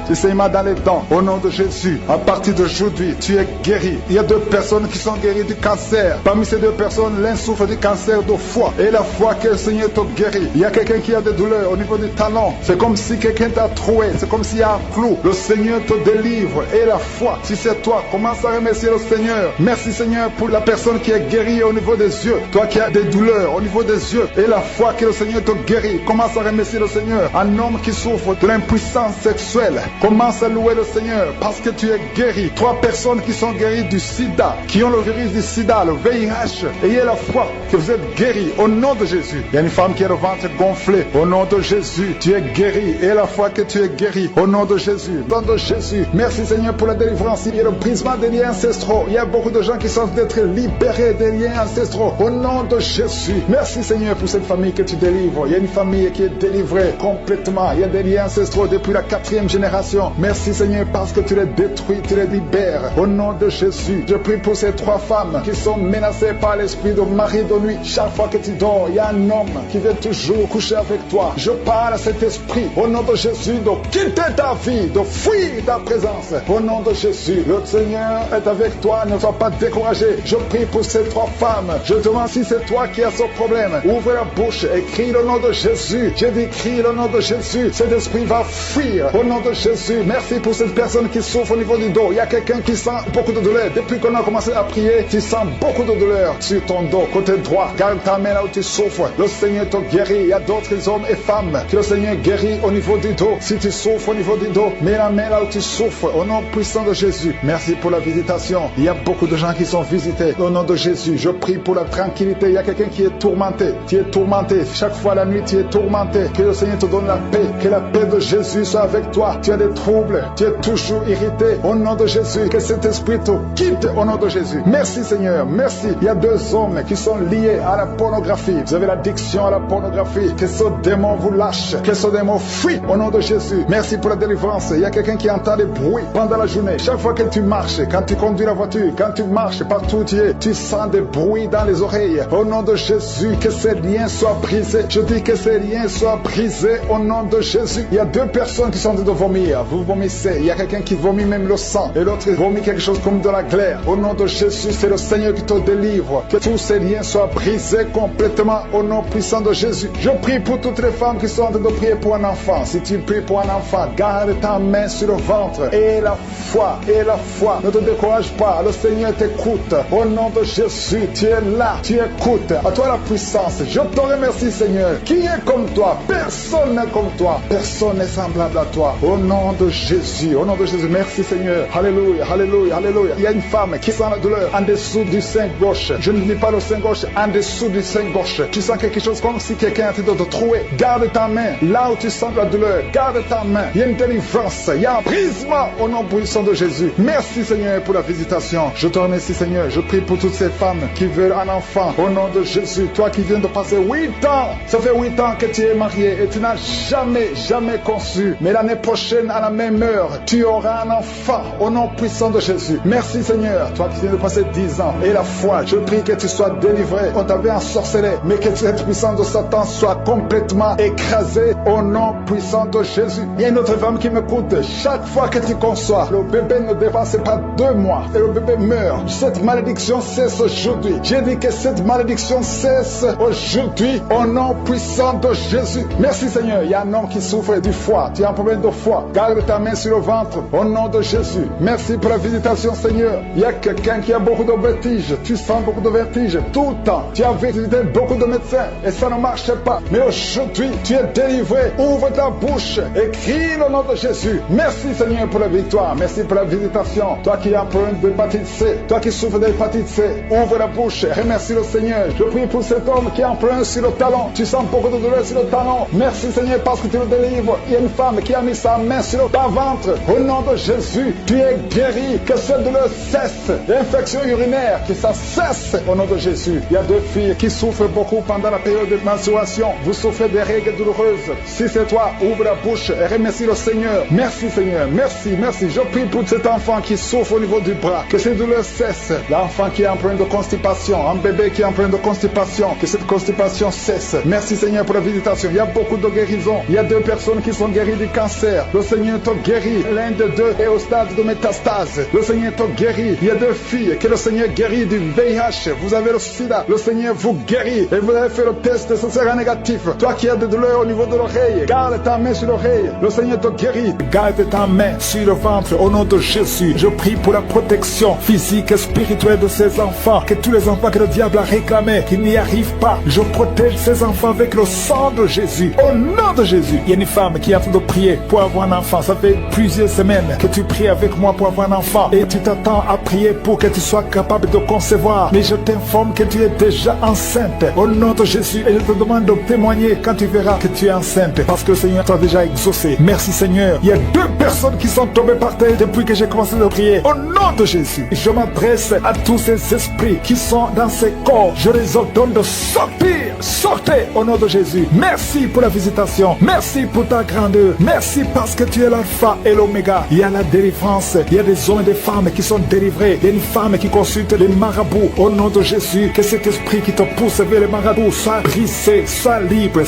dans les dents. Au nom de Jésus, à partir d'aujourd'hui, tu es guéri. Il y a 2 personnes qui sont guéries du cancer. Parmi ces 2 personnes, l'un souffre du cancer de foie et la foi que le Seigneur te guérit. Il y a quelqu'un qui a des douleurs au niveau du talon. C'est comme si quelqu'un t'a troué. C'est comme s'il y a un clou. Le Seigneur te délivre et la foi. Si c'est toi, commence à remercier le Seigneur. Merci Seigneur pour la personne qui est guérie au niveau des yeux. Toi qui as des douleurs au niveau des yeux et la foi que le Seigneur te guérit. Commence à remercier le Seigneur. Un homme qui souffre de l'impuissance sexuelle. Commence à louer le Seigneur parce que tu es guéri. 3 personnes qui sont guéries du sida, qui ont le virus du sida, le VIH. Ayez la foi que vous êtes guéris au nom de Jésus. Il y a une femme qui a le ventre gonflé. Au nom de Jésus, tu es guéri. Et la foi que tu es guéri au nom de Jésus. Au nom de Jésus. Merci Seigneur pour la délivrance. Il y a le brisement des liens ancestraux. Il y a beaucoup de gens qui sont d'être libérés des liens ancestraux. Au nom de Jésus. Merci Seigneur pour cette famille que tu délivres. Il y a une famille qui est délivrée complètement. Il y a des liens ancestraux depuis la 4e génération. Merci Seigneur parce que tu les détruis, tu les libères. Au nom de Jésus, je prie pour ces 3 femmes qui sont menacées par l'esprit de mari de nuit. Chaque fois que tu dors, il y a un homme qui veut toujours coucher avec toi. Je parle à cet esprit, au nom de Jésus, de quitter ta vie, de fuir ta présence. Au nom de Jésus, le Seigneur est avec toi, ne sois pas découragé. Je prie pour ces 3 femmes. Je demande si c'est toi qui as ce problème. Ouvre la bouche et crie le nom de Jésus. Je dis crie le nom de Jésus. Cet esprit va fuir au nom de Jésus. Merci pour cette personne qui souffre au niveau du dos. Il y a quelqu'un qui sent beaucoup de douleur. Depuis qu'on a commencé à prier, tu sens beaucoup de douleur sur ton dos, côté droit. Garde ta main là où tu souffres. Le Seigneur te guérit. Il y a d'autres hommes et femmes que le Seigneur guérit au niveau du dos. Si tu souffres au niveau du dos, mets la main là où tu souffres au nom puissant de Jésus. Merci pour la visitation. Il y a beaucoup de gens qui sont visités au nom de Jésus. Je prie pour la tranquillité. Il y a quelqu'un qui est tourmenté. Tu es tourmenté. Chaque fois la nuit, tu es tourmenté. Que le Seigneur te donne la paix. Que la paix de Jésus soit avec toi. Tu as des troubles. Tu es toujours irrité. Au nom de Jésus. Que cet esprit te quitte au nom de Jésus. Merci Seigneur. Merci. Il y a 2 hommes qui sont liés à la pornographie. Vous avez l'addiction à la pornographie. Que ce démon vous lâche. Que ce démon fuit au nom de Jésus. Merci pour la délivrance. Il y a quelqu'un qui entend des bruits pendant la journée. Chaque fois que tu marches, quand tu conduis la voiture, quand tu marches partout où tu es, tu sens des bruits dans les oreilles. Au nom de Jésus, que ces liens soient brisés. Je dis que ces liens soient brisés au nom de Jésus. Il y a 2 personnes qui sont en train de vomir. Vous vomissez. Il y a quelqu'un qui vomit même le sang. Et l'autre vomit quelque chose comme de la glaire. Au nom de Jésus, c'est le Seigneur qui te délivre. Que tous ces liens soient brisés complètement au nom puissant de Jésus. Je prie pour toutes les femmes qui sont en train de prier pour un enfant. Si tu pries pour un enfant, garde ta main sur le ventre. Et la foi. Ne te décourage pas. Le Seigneur t'écoute. Au nom de Jésus, tu es là. Tu écoutes. À toi la puissance. Je te remercie Seigneur. Qui est comme toi? Personne n'est comme toi. Personne n'est semblable à toi. Au nom de Jésus. Au nom de Jésus. Merci Seigneur. Alléluia. Alléluia. Alléluia. Il y a une femme qui sent la douleur en dessous du sein gauche. Je ne dis pas le sein gauche, en dessous du sein gauche. Tu sens quelque chose comme si quelqu'un a été de te trouver. Garde ta main là où tu sens la douleur. Garde ta main. Il y a une délivrance. Il y a un brisement au nom puissant de Jésus. Merci Seigneur. Seigneur pour la visitation. Je te remercie Seigneur. Je prie pour toutes ces femmes qui veulent un enfant. Au nom de Jésus, toi qui viens de passer 8 ans. Ça fait 8 ans que tu es marié et tu n'as jamais conçu. Mais l'année prochaine, à la même heure, tu auras un enfant. Au nom puissant de Jésus. Merci Seigneur. Toi qui viens de passer 10 ans. Et la foi, je prie que tu sois délivré. On t'avait ensorcelé. Mais que cette puissance de Satan soit complètement écrasée. Au nom puissant de Jésus. Il y a une autre femme qui m'écoute. Chaque fois que tu conçois, le bébé ne dépasse pas 2 mois. Et le bébé meurt. Cette malédiction cesse aujourd'hui. J'ai dit que cette malédiction cesse aujourd'hui. Au nom puissant de Jésus. Merci Seigneur. Il y a un homme qui souffre du foie. Tu as un problème de foie. Garde ta main sur le ventre. Au nom de Jésus. Merci pour la visitation Seigneur. Il y a quelqu'un qui a beaucoup de vertiges. Tu sens beaucoup de vertiges tout le temps. Tu as visité beaucoup de médecins et ça ne marche pas. Mais aujourd'hui, tu es délivré. Ouvre ta bouche et crie le nom de Jésus. Merci Seigneur pour la victoire. Merci pour la visitation. Toi qui as un problème d'hépatite C. Toi qui souffres d'hépatite C. Ouvre la bouche. Remercie le Seigneur. Je prie pour cet homme qui a un problème sur le talon. Tu sens beaucoup de douleur sur le talon. Merci Seigneur parce que tu le délivres. Il y a une femme qui a mis sa main sur ton ventre. Au nom de Jésus, tu es guéri. Que cette douleur cesse. L'infection urinaire, que ça cesse. Au nom de Jésus. Il y a 2 filles qui souffrent beaucoup pendant la période de menstruation. Vous souffrez des règles douloureuses. Si c'est toi, ouvre la bouche et remercie le Seigneur. Merci Seigneur. Merci. Je prie pour cet enfant qui souffre au niveau du bras. Que ces douleurs cessent. L'enfant qui est en problème de constipation. Un bébé qui est en problème de constipation. Que cette constipation cesse. Merci Seigneur pour la visitation. Il y a beaucoup de guérisons. Il y a 2 personnes qui sont guéries du cancer. Le Seigneur te guérit. L'un de 2 est au stade de métastase. Le Seigneur te guérit. Il y a 2 filles que le Seigneur guérit du VIH. Vous avez le sida. Le Seigneur vous guérit. Et vous avez fait le test, ce sera négatif. Toi qui as des douleurs au niveau de l'oreille, garde ta main sur l'oreille. Le Seigneur te guérit. Garde ta main sur le ventre. Au nom de Jésus, je prie pour la protection physique et spirituelle de ces enfants. Que tous les enfants que le diable a réclamés, qu'ils n'y arrivent pas. Je protège ces enfants avec le sang de Jésus. Au nom de Jésus. Il y a une femme qui est en train de prier pour avoir un enfant. Ça fait plusieurs semaines que tu pries avec moi pour avoir un enfant. Et tu t'attends à prier pour que tu sois capable de concevoir. Mais je t'informe que tu es déjà enceinte. Au nom de Jésus. Et je te demande de témoigner quand tu verras que tu es enceinte. Parce que le Seigneur t'a déjà exaucé. Merci Seigneur. Il y a 2 personnes qui sont tombées par terre depuis que j'ai commencé à prier. Au nom de Jésus. Je m'adresse à tous ces esprits qui sont dans ces corps. Je les ordonne de sortir. Sortez au nom de Jésus. Merci pour la visitation. Merci pour ta grandeur. Merci parce que tu es l'alpha et l'oméga. Il y a la délivrance. Il y a des hommes et des femmes qui sont délivrés. Il y a une femme qui consulte les marabouts. Au nom de Jésus, que cet esprit qui te pousse vers les marabouts soit brisé, soit libre,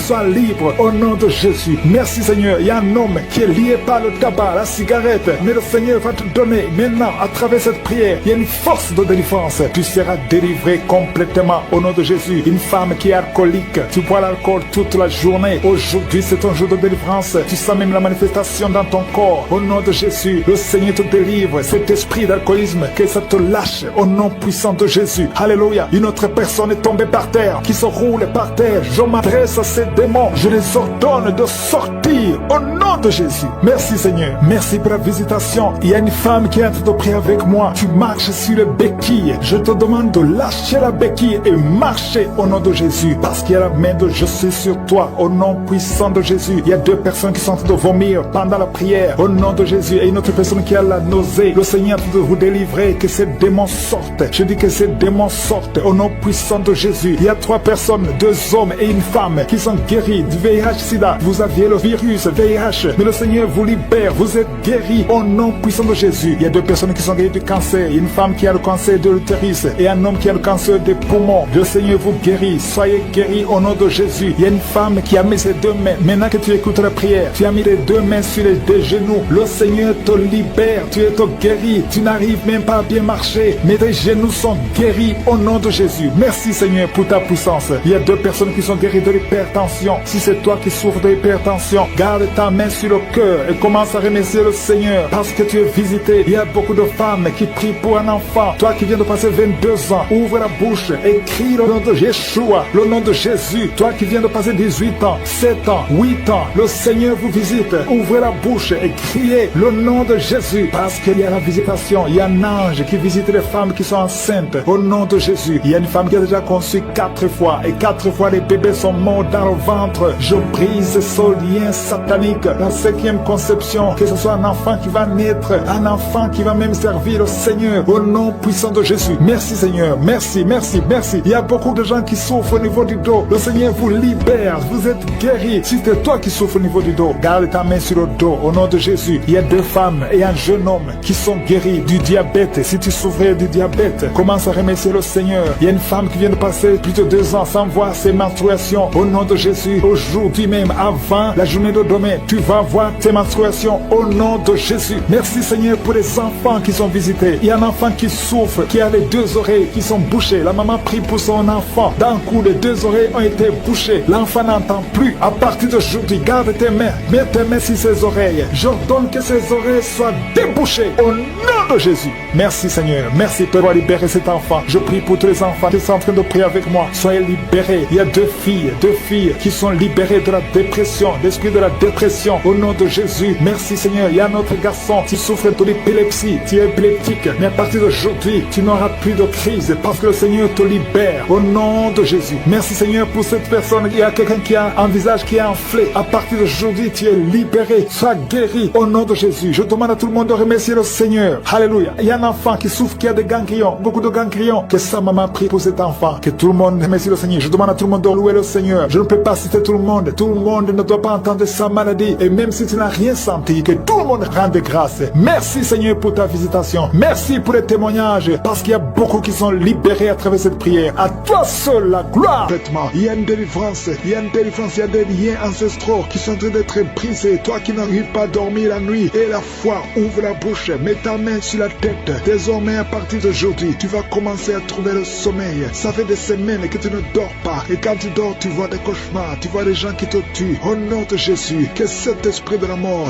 au nom de Jésus. Merci Seigneur. Il y a un homme qui est lié par le tabac, la cigarette. Mais le Seigneur va te donner maintenant, à travers cette prière, il y a une force de délivrance. Tu seras délivré complètement au nom de Jésus. Une femme qui est alcoolique, tu bois l'alcool toute la journée. Aujourd'hui, c'est un jour de délivrance. Tu sens même la manifestation dans ton corps. Au nom de Jésus, le Seigneur te délivre. Cet esprit d'alcoolisme, que ça te lâche au nom puissant de Jésus. Alléluia. Une autre personne est tombée par terre, qui se roule par terre. Je m'adresse à ces démons. Je les ordonne de sortir au nom de Jésus. Merci Seigneur. Merci pour la visitation. Il y a une femme qui est en train de prier avec moi. Tu marches sur les béquilles. Je te demande de lâcher la béquille et marcher au nom de Jésus. Parce qu'il y a la main de je suis sur toi au nom puissant de Jésus. Il y a 2 personnes qui sont en train de vomir pendant la prière au nom de Jésus. Et une autre personne qui a la nausée. Le Seigneur est en train de vous délivrer. Que ces démons sortent. Je dis que ces démons sortent au nom puissant de Jésus. Il y a 3 personnes, 2 hommes et une femme qui sont guéris du VIH-Sida. Vous aviez le virus VIH, mais le Seigneur vous libère. Vous êtes guéris au nom puissant de Jésus. Il y a 2 personnes qui sont guéries du cancer. Une femme qui a le cancer de l'utérus et un homme qui a le cancer des poumons. Le Seigneur vous guérit. Soyez guéris au nom de Jésus. Il y a une femme qui a mis ses 2 mains. Maintenant que tu écoutes la prière, tu as mis les 2 mains sur les 2 genoux. Le Seigneur te libère. Tu es guéri. Tu n'arrives même pas à bien marcher, mais tes genoux sont guéris au nom de Jésus. Merci Seigneur pour ta puissance. Il y a 2 personnes qui sont guéries de l'hypertension. Si c'est toi qui souffres de l'hypertension, garde ta main sur le cœur et commence à remercier le Seigneur parce que tu es visité. Il y a beaucoup de femmes qui prient pour un enfant. Toi qui viens de passer 22 ans, ouvre la bouche et crie le nom de Yeshua, le nom de Jésus. Toi qui viens de passer 18 ans, 7 ans, 8 ans, le Seigneur vous visite. Ouvrez la bouche et criez le nom de Jésus parce qu'il y a la visitation. Il y a un ange qui visite les femmes qui sont enceintes au nom de Jésus. Il y a une femme qui a déjà conçu 4 fois et 4 fois les bébés sont morts dans le ventre. Je brise ce lien satanique. La 5e conception, que ce soit un enfant qui va naître, un enfant qui va même servir le Seigneur, au nom puissant de Jésus. Merci Seigneur, merci, merci, merci. Il y a beaucoup de gens qui souffrent au niveau du dos. Le Seigneur vous libère, vous êtes guéris. Si c'est toi qui souffres au niveau du dos, garde ta main sur le dos, au nom de Jésus. Il y a 2 femmes et un jeune homme qui sont guéris du diabète. Si tu souffrais du diabète, commence à remercier le Seigneur. Il y a une femme qui vient de passer plus de 2 ans sans voir ses menstruations. Au nom de Jésus, aujourd'hui même, avant la journée de demain, tu vas voir tes menstruations au nom de Jésus. Merci Seigneur pour les enfants qui sont visités. Il y a un enfant qui souffre, qui a les 2 oreilles qui sont bouchées. La maman prie pour son enfant. D'un coup, les 2 oreilles ont été bouchées. L'enfant n'entend plus. À partir d'aujourd'hui, garde tes mains. Mets tes mains sur ses oreilles. J'ordonne que ses oreilles soient débouchées au nom de Jésus. Merci Seigneur. Merci. Tu dois libérer cet enfant. Je prie pour tous les enfants qui sont en train de prier avec moi. Soyez libérés. Il y a 2 filles qui sont libérées de la dépression, l'esprit de la dépression au nom de Jésus. Merci Seigneur. Il y a un autre garçon qui souffre de l'épilepsie. Tu es épileptique. Mais à partir d'aujourd'hui, tu n'auras plus de crise parce que le Seigneur te libère au nom de Jésus. Merci Seigneur pour cette personne. Il y a quelqu'un qui a un visage qui est enflé. À partir d'aujourd'hui, tu es libéré. Sois guéri au nom de Jésus. Je demande à tout le monde de remercier le Seigneur. Alléluia. Il y a un enfant qui souffre, qui a des ganglions, beaucoup de ganglions. Que sa maman prie pour cet enfant. Que tout le monde remercie le Seigneur. Je demande à tout le monde de louer le Seigneur. Je ne peux pas citer tout le monde. Tout le monde ne doit pas entendre sa maladie. Et même si tu n'as rien senti, que tout le monde rende grâce. Merci Seigneur pour ta visitation. Merci pour les témoignages. Parce qu'il y a beaucoup qui sont libérés à travers cette prière. À toi seul la gloire. Il y a une délivrance. Il y a une délivrance. Il y a des liens ancestraux qui sont en train d'être brisés. Toi qui n'arrives pas à dormir la nuit. Et la foi, ouvre la bouche. Mets ta main sur la tête. Désormais, à partir d'aujourd'hui, tu vas commencer à trouver le sommeil. Ça fait des semaines que tu ne dors pas. Et quand tu dors, tu vois des cauchemars. Tu vois des gens qui te tuent. Au nom de Jésus, que cet esprit de la mort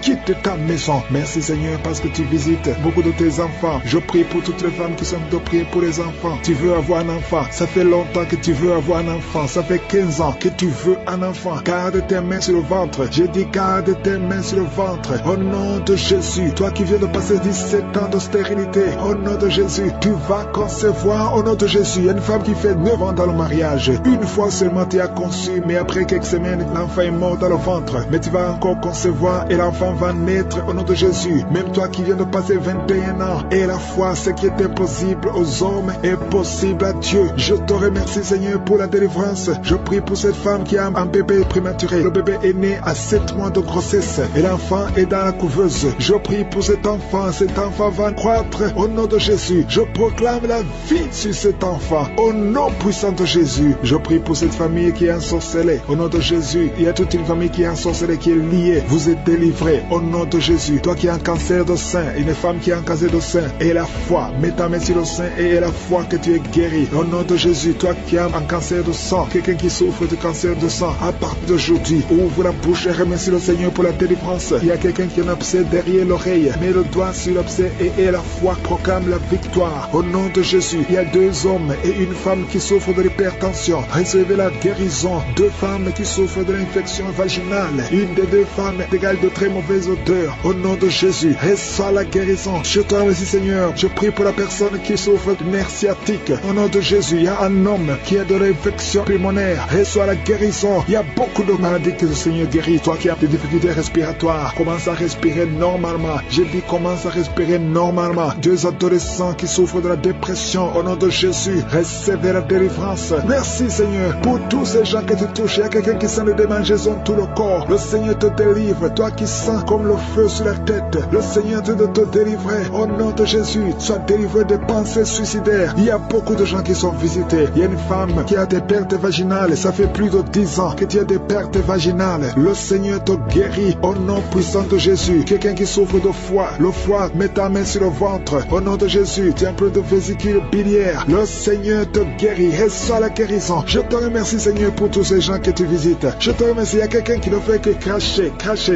quitte ta maison. Merci Seigneur parce que tu visites beaucoup de tes enfants. Je prie pour toutes les femmes qui sont de prier pour les enfants. Tu veux avoir un enfant. Ça fait longtemps que tu veux avoir un enfant. Ça fait 15 ans que tu veux un enfant. Garde tes mains sur le ventre. J'ai dit garde tes mains sur le ventre. Au nom de Jésus, toi qui viens de passer 17 ans de stérilité, au nom de Jésus, tu vas concevoir au nom de Jésus. Il y a une femme qui fait 9 ans dans le mariage. Une fois seulement tu as conçu, mais après quelques semaines, l'enfant est mort dans le ventre. Mais tu vas encore concevoir et l'enfant va naître au nom de Jésus. Même toi qui viens de passer 21 ans, et la foi, ce qui est impossible aux hommes est possible à Dieu. Je te remercie Seigneur pour la délivrance. Je prie pour cette femme qui a un bébé prématuré. Le bébé est né à 7 mois de grossesse et l'enfant est dans la couveuse. Je prie pour cet enfant va croître au nom de Jésus. Je proclame la vie sur cet enfant au nom puissant de Jésus. Je prie pour cette famille qui est ensorcelée au nom de Jésus. Il y a toute une famille qui est ensorcelée, qui est liée. Vous êtes délivrés au nom de Jésus. Toi qui as un cancer de sein, une femme qui a un cancer de sein, et la foi, mets ta main sur le sein et la foi que tu es guéri au nom de Jésus. Toi qui as un cancer de sang, quelqu'un qui souffre de cancer de sang, à partir d'aujourd'hui, ouvre la bouche et remercie le Seigneur pour la délivrance. Il y a quelqu'un qui a un abcès derrière l'oreille, mets le doigt sur l'abcès et la foi proclame la victoire au nom de Jésus. Il y a 2 hommes et une femme qui souffrent de l'hypertension. Recevez la guérison. 2 femmes qui souffrent de l'infection vaginale. Une des 2 femmes égale de très mauvaise odeur. Au nom de Jésus, reçois la guérison. Je te remercie Seigneur. Je prie pour la personne qui souffre de nerf sciatique. Au nom de Jésus, il y a un homme qui a de l'infection pulmonaire. Reçois la guérison. Il y a beaucoup de maladies que le Seigneur guérit. Toi qui as des difficultés respiratoires, commence à respirer normalement. Je dis commence à respirer normalement. 2 adolescents qui souffrent de la dépression, au nom de Jésus, recevez la délivrance. Merci Seigneur pour tous ces gens que tu touches. Il y a quelqu'un qui sent des démangeaisons tout le corps. Le Seigneur te délivre. Toi qui sens comme le feu sur la tête, le Seigneur te délivrer. Au nom de Jésus, sois délivré des pensées suicidaires. Il y a beaucoup de gens qui sont visités. Il y a une femme qui a des pertes vaginales. Ça fait plus de 10 ans que tu as des pertes vaginales. Le Seigneur te guérit au nom puissant de Jésus. Quelqu'un qui souffre de foie, le foie, mets ta main sur le ventre. Au nom de Jésus, tu as un peu de vésicule biliaire. Le Seigneur te guérit. Reçois la guérison. Je te remercie Seigneur pour tous ces gens que tu visites. Je te remercie. Il y a quelqu'un qui ne fait que cracher.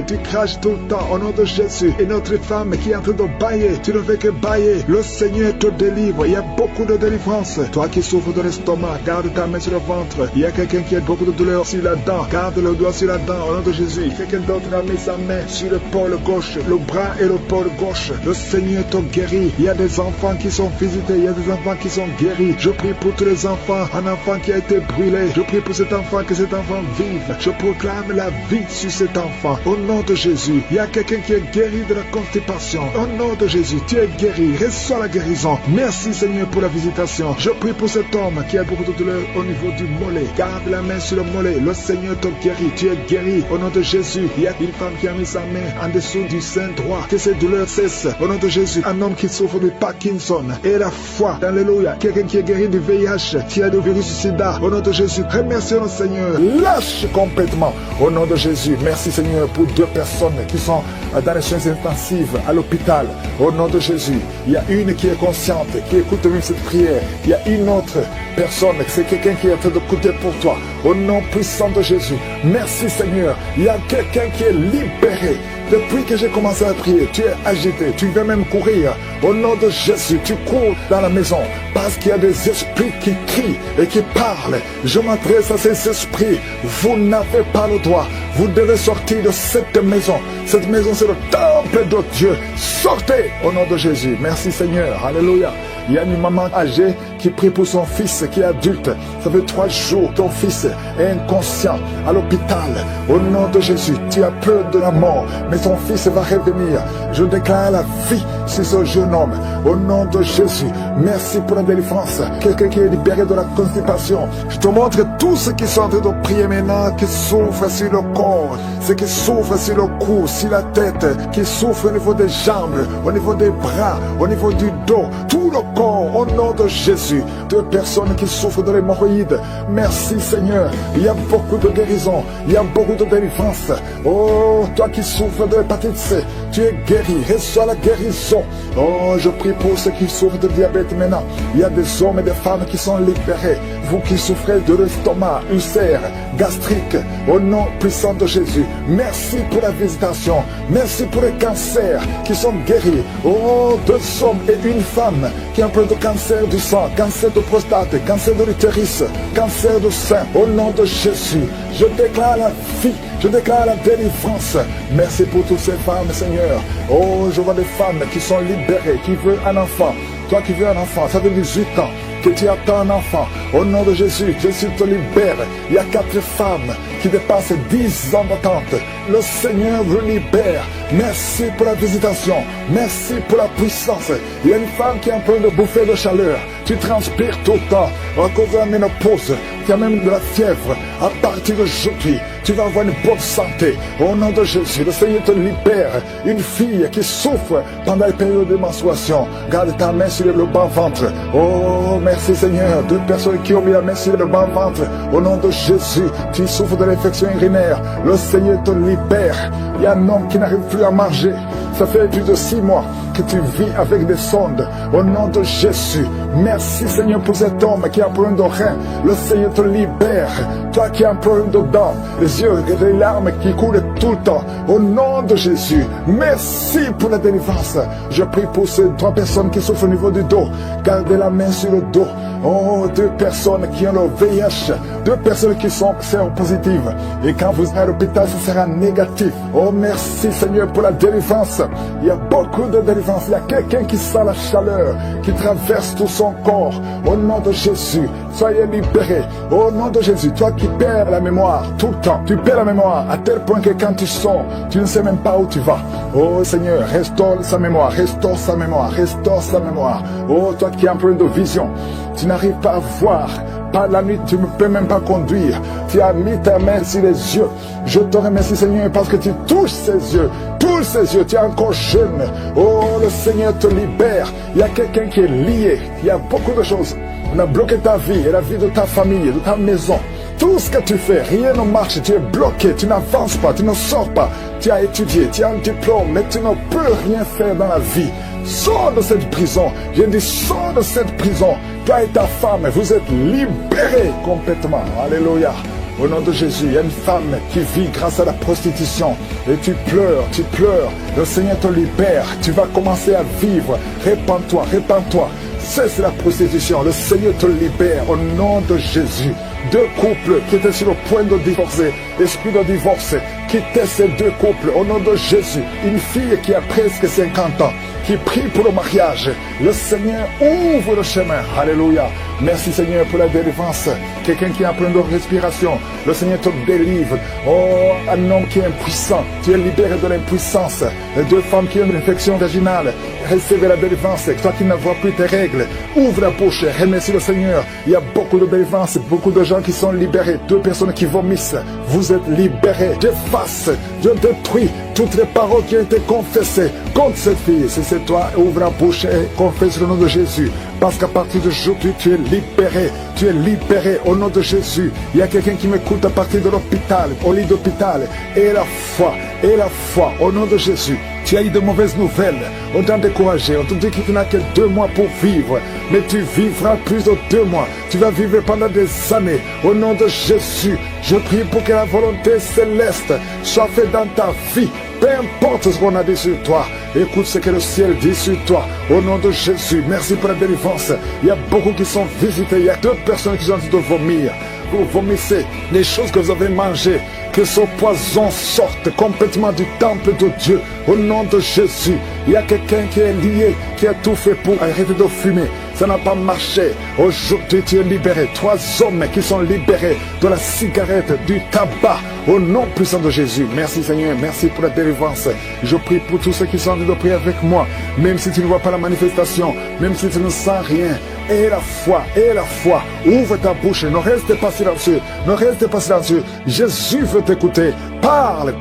Tu craches tout le temps au nom de Jésus. Et notre femme qui est en train de bailler, tu ne fais que bailler. Le Seigneur te délivre. Il y a beaucoup de délivrance. Toi qui souffres de l'estomac, garde ta main sur le ventre. Il y a quelqu'un qui a beaucoup de douleur sur la dent. Garde le doigt sur la dent au nom de Jésus. Quelqu'un d'autre a mis sa main sur l'épaule gauche, le bras et l'épaule gauche. gauche. Le Seigneur te guérit. Il y a des enfants qui sont visités, il y a des enfants qui sont guéris. Je prie pour tous les enfants, un enfant qui a été brûlé. Je prie pour cet enfant, que cet enfant vive. Je proclame la vie sur cet enfant. Au nom de Jésus, il y a quelqu'un qui est guéri de la constipation. Au nom de Jésus, tu es guéri. Reçois la guérison. Merci Seigneur pour la visitation. Je prie pour cet homme qui a beaucoup de douleur au niveau du mollet. Garde la main sur le mollet. Le Seigneur te guérit. Tu es guéri. Au nom de Jésus, il y a une femme qui a mis sa main en dessous du sein droit. Que ces douleurs cessent. Au nom de Jésus, un homme qui souffre de Parkinson et la foi. Alléluia. Quelqu'un qui est guéri du VIH, qui a du virus sida. Au nom de Jésus, remercions le Seigneur. Lâche complètement. Au nom de Jésus, merci Seigneur pour 2 personnes qui sont dans les soins intensifs à l'hôpital. Au nom de Jésus, il y a une qui est consciente, qui écoute même cette prière. Il y a une autre personne, c'est quelqu'un qui est en train d'écouter pour toi. Au nom puissant de Jésus, merci Seigneur. Il y a quelqu'un qui est libéré. Depuis que j'ai commencé à prier, tu es agité, tu veux même courir. Au nom de Jésus, tu cours dans la maison parce qu'il y a des esprits qui crient et qui parlent. Je m'adresse à ces esprits. Vous n'avez pas le droit. Vous devez sortir de cette maison. Cette maison, c'est le temple de Dieu. Sortez au nom de Jésus. Merci Seigneur. Alléluia. Il y a une maman âgée qui prie pour son fils qui est adulte. Ça fait 3 jours, ton fils est inconscient à l'hôpital. Au nom de Jésus, tu as peur de la mort, mais ton fils va revenir. Je déclare la vie sur ce jeune homme. Au nom de Jésus, merci pour la délivrance. Quelqu'un qui est libéré de la constipation. Je te montre tous ceux qui sont en train de prier maintenant, qui souffrent sur le corps, ceux qui souffrent sur le cou, sur la tête, qui souffrent au niveau des jambes, au niveau des bras, au niveau du dos, tout le corps, au nom de Jésus. 2 personnes qui souffrent de l'hémorroïde. Merci Seigneur. Il y a beaucoup de guérison. Il y a beaucoup de délivrance. Oh, toi qui souffres de l'hépatite C, tu es guéri. Reçois la guérison. Oh, je prie pour ceux qui souffrent de diabète maintenant. Il y a des hommes et des femmes qui sont libérés. Vous qui souffrez de l'estomac, ulcère, gastrique, au nom puissant de Jésus. Merci pour la visitation. Merci pour les cancers qui sont guéris. Oh, 2 hommes et une femme qui ont un peu de cancer du sang, cancer de prostate, cancer de l'utérus, cancer de sein. Au nom de Jésus, je déclare la vie, je déclare la délivrance. Merci pour toutes ces femmes, Seigneur. Oh, je vois des femmes qui sont libérées, qui veulent un enfant. Toi qui veux un enfant, ça fait 18 ans que tu attends un enfant. Au nom de Jésus, Jésus te libère. Il y a 4 femmes qui dépassent 10 ans d'attente. Le Seigneur vous libère. Merci pour la visitation. Merci pour la puissance. Il y a une femme qui est en train de bouffer de chaleur. Tu transpires tout le temps à cause de la ménopause. Tu as même de la fièvre. À partir d'aujourd'hui, tu vas avoir une bonne santé. Au nom de Jésus, le Seigneur te libère. Une fille qui souffre pendant les périodes de menstruation, garde ta main sur le bas-ventre. Oh, merci Seigneur. 2 personnes qui ont mis la main sur le bas-ventre. Au nom de Jésus, tu souffres de l'infection urinaire. Le Seigneur te libère. Il y a un homme qui n'arrive plus à manger. Ça fait plus de 6 mois que tu vis avec des sondes. Au nom de Jésus, merci Seigneur pour cet homme qui a un problème de rein. Le Seigneur te libère. Toi qui as un problème de dents, les yeux et les larmes qui coulent tout le temps. Au nom de Jésus, merci pour la délivrance. Je prie pour ces 3 personnes qui souffrent au niveau du dos. Gardez la main sur le dos. Oh, 2 personnes qui ont le VIH. 2 personnes qui sont séropositives. Et quand vous serez à l'hôpital, ce sera négatif. Oh, merci Seigneur pour la délivrance. Il y a beaucoup de délivrance. Il y a quelqu'un qui sent la chaleur, qui traverse tout son corps. Au nom de Jésus, soyez libérés. Au nom de Jésus, toi qui perds la mémoire tout le temps. Tu perds la mémoire à tel point que quand tu sors, tu ne sais même pas où tu vas. Oh Seigneur, restaure sa mémoire, restaure sa mémoire, restaure sa mémoire. Oh, toi qui as un problème de vision, tu n'arrives pas à voir. Par la nuit, tu ne peux même pas conduire. Tu as mis ta main sur les yeux. Je te remercie, Seigneur, parce que tu touches ses yeux. Touche ses yeux, tu es encore jeune. Oh, le Seigneur te libère. Il y a quelqu'un qui est lié. Il y a beaucoup de choses. On a bloqué ta vie et la vie de ta famille, de ta maison. Tout ce que tu fais, rien ne marche. Tu es bloqué, tu n'avances pas, tu ne sors pas. Tu as étudié, tu as un diplôme, mais tu ne peux rien faire dans la vie. Sors de cette prison. Je dis, sors de cette prison. Toi et ta femme, vous êtes libérés complètement. Alléluia. Au nom de Jésus, il y a une femme qui vit grâce à la prostitution. Et tu pleures, tu pleures. Le Seigneur te libère. Tu vas commencer à vivre. Répands-toi, répands-toi. Cesse la prostitution. Le Seigneur te libère au nom de Jésus. deux couples qui étaient sur le point de divorcer, esprit de divorce, quittez ces deux couples au nom de Jésus. Une fille qui a presque 50 ans, qui prie pour le mariage. Le Seigneur ouvre le chemin. Alléluia. Merci Seigneur pour la délivrance. Quelqu'un qui a un problème de respiration, le Seigneur te délivre. Oh, un homme qui est impuissant, tu es libéré de l'impuissance. Deux femmes qui ont une infection vaginale, recevez la délivrance. Toi qui ne vois plus tes règles, ouvre la bouche, remercie le Seigneur. Il y a beaucoup de délivrance, beaucoup de gens qui sont libérés. Deux personnes qui vomissent, vous êtes libérés. J'efface, je détruis toutes les paroles qui ont été confessées contre cette fille. Si c'est toi, ouvre la bouche et confesse le nom de Jésus. Parce qu'à partir d'aujourd'hui, tu es libéré. Tu es libéré au nom de Jésus. Il y a quelqu'un qui m'écoute à partir de l'hôpital, au lit d'hôpital. Et la foi, au nom de Jésus. Tu as eu de mauvaises nouvelles. On t'a découragé. On te dit que tu n'as que 2 mois pour vivre. Mais tu vivras plus de 2 mois. Tu vas vivre pendant des années. Au nom de Jésus, je prie pour que la volonté céleste soit faite dans ta vie. Peu importe ce qu'on a dit sur toi, écoute ce que le ciel dit sur toi. Au nom de Jésus, merci pour la délivrance. Il y a beaucoup qui sont visités. Il y a 2 personnes qui ont dit de vomir. Vous vomissez les choses que vous avez mangées. Que ce poison sorte complètement du temple de Dieu. Au nom de Jésus, il y a quelqu'un qui est lié, qui a tout fait pour arrêter de fumer. Ça n'a pas marché. Aujourd'hui, tu es libéré. 3 hommes qui sont libérés de la cigarette, du tabac. Au nom puissant de Jésus. Merci Seigneur. Merci pour la délivrance. Je prie pour tous ceux qui sont en train de prier avec moi. Même si tu ne vois pas la manifestation, même si tu ne sens rien. Et la foi. Ouvre ta bouche. Ne reste pas silencieux. Ne reste pas silencieux. Jésus veut t'écouter. Parle.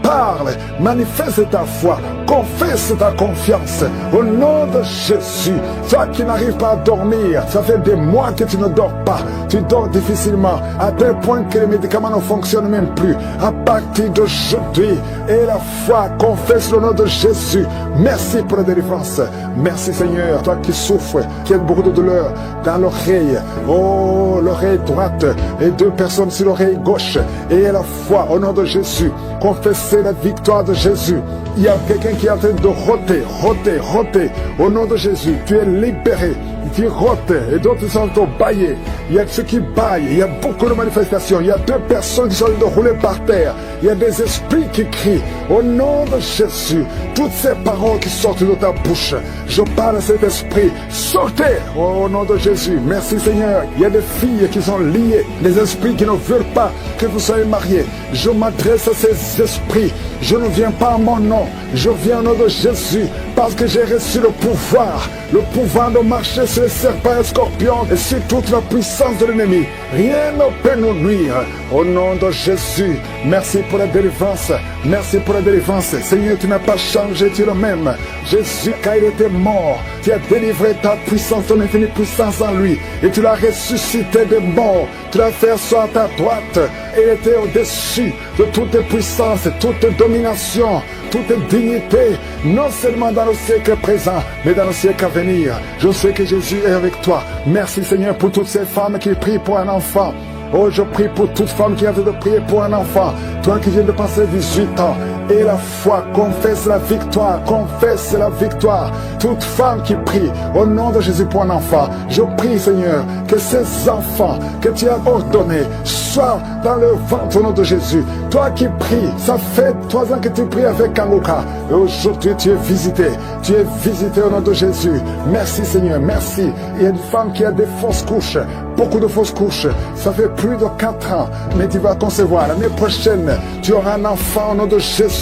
Manifeste ta foi. Confesse ta confiance. Au nom de Jésus. Toi qui n'arrives pas à dormir, ça fait des mois que tu ne dors pas. Tu dors difficilement, à tel point que les médicaments ne fonctionnent même plus. À partir d'aujourd'hui, et la foi, confesse le nom de Jésus. Merci pour la délivrance. Merci Seigneur. Toi qui souffres, qui as beaucoup de douleur dans l'oreille. Oh, l'oreille droite et 2 personnes sur l'oreille gauche. Et la foi au nom de Jésus. Confessez la victoire de Jésus. Il y a quelqu'un qui est en train de roter. Au nom de Jésus, tu es libéré. Tu rotes et d'autres sont au bailler. Il y a ceux qui baillent. Il y a beaucoup de manifestations. Il y a 2 personnes qui sont en train de rouler par terre. Il y a des esprits qui crient. Au nom de Jésus, toutes ces paroles qui sortent de ta bouche, je parle à cet esprit. Sortez au nom de Jésus. Merci Seigneur. Il y a des filles qui sont liées. Des esprits qui ne veulent pas que vous soyez mariés. Je m'adresse à ces esprits. Je ne viens pas en mon nom. Je viens au nom de Jésus. Parce que j'ai reçu le pouvoir de marcher sur les serpents et les scorpions et sur toute la puissance de l'ennemi. Rien ne peut nous nuire. Au nom de Jésus, merci pour la délivrance. Merci pour la délivrance. Seigneur, tu n'as pas changé, tu es le même. Jésus, quand il était mort, tu as délivré ta puissance, ton infinie puissance en lui. Et tu l'as ressuscité des morts. Tu l'as fait asseoir à ta droite. Et il était au-dessus de toute puissance, toute domination, toute dignité, non seulement dans le siècle présent, mais dans le siècle à venir. Je sais que Jésus est avec toi. Merci Seigneur pour toutes ces femmes qui prient pour un enfant. Oh, je prie pour toute femme qui a envie de prier pour un enfant. Toi qui viens de passer 18 ans. Et la foi, confesse la victoire. Confesse la victoire. Toute femme qui prie au nom de Jésus pour un enfant. Je prie Seigneur que ces enfants que tu as ordonnés soient dans le ventre au nom de Jésus. Toi qui pries, ça fait 3 ans que tu pries avec Kangoka. Et aujourd'hui tu es visité. Tu es visité au nom de Jésus. Merci Seigneur, merci. Il y a une femme qui a des fausses couches. Beaucoup de fausses couches. Ça fait plus de 4 ans. Mais tu vas concevoir. L'année prochaine, tu auras un enfant au nom de Jésus.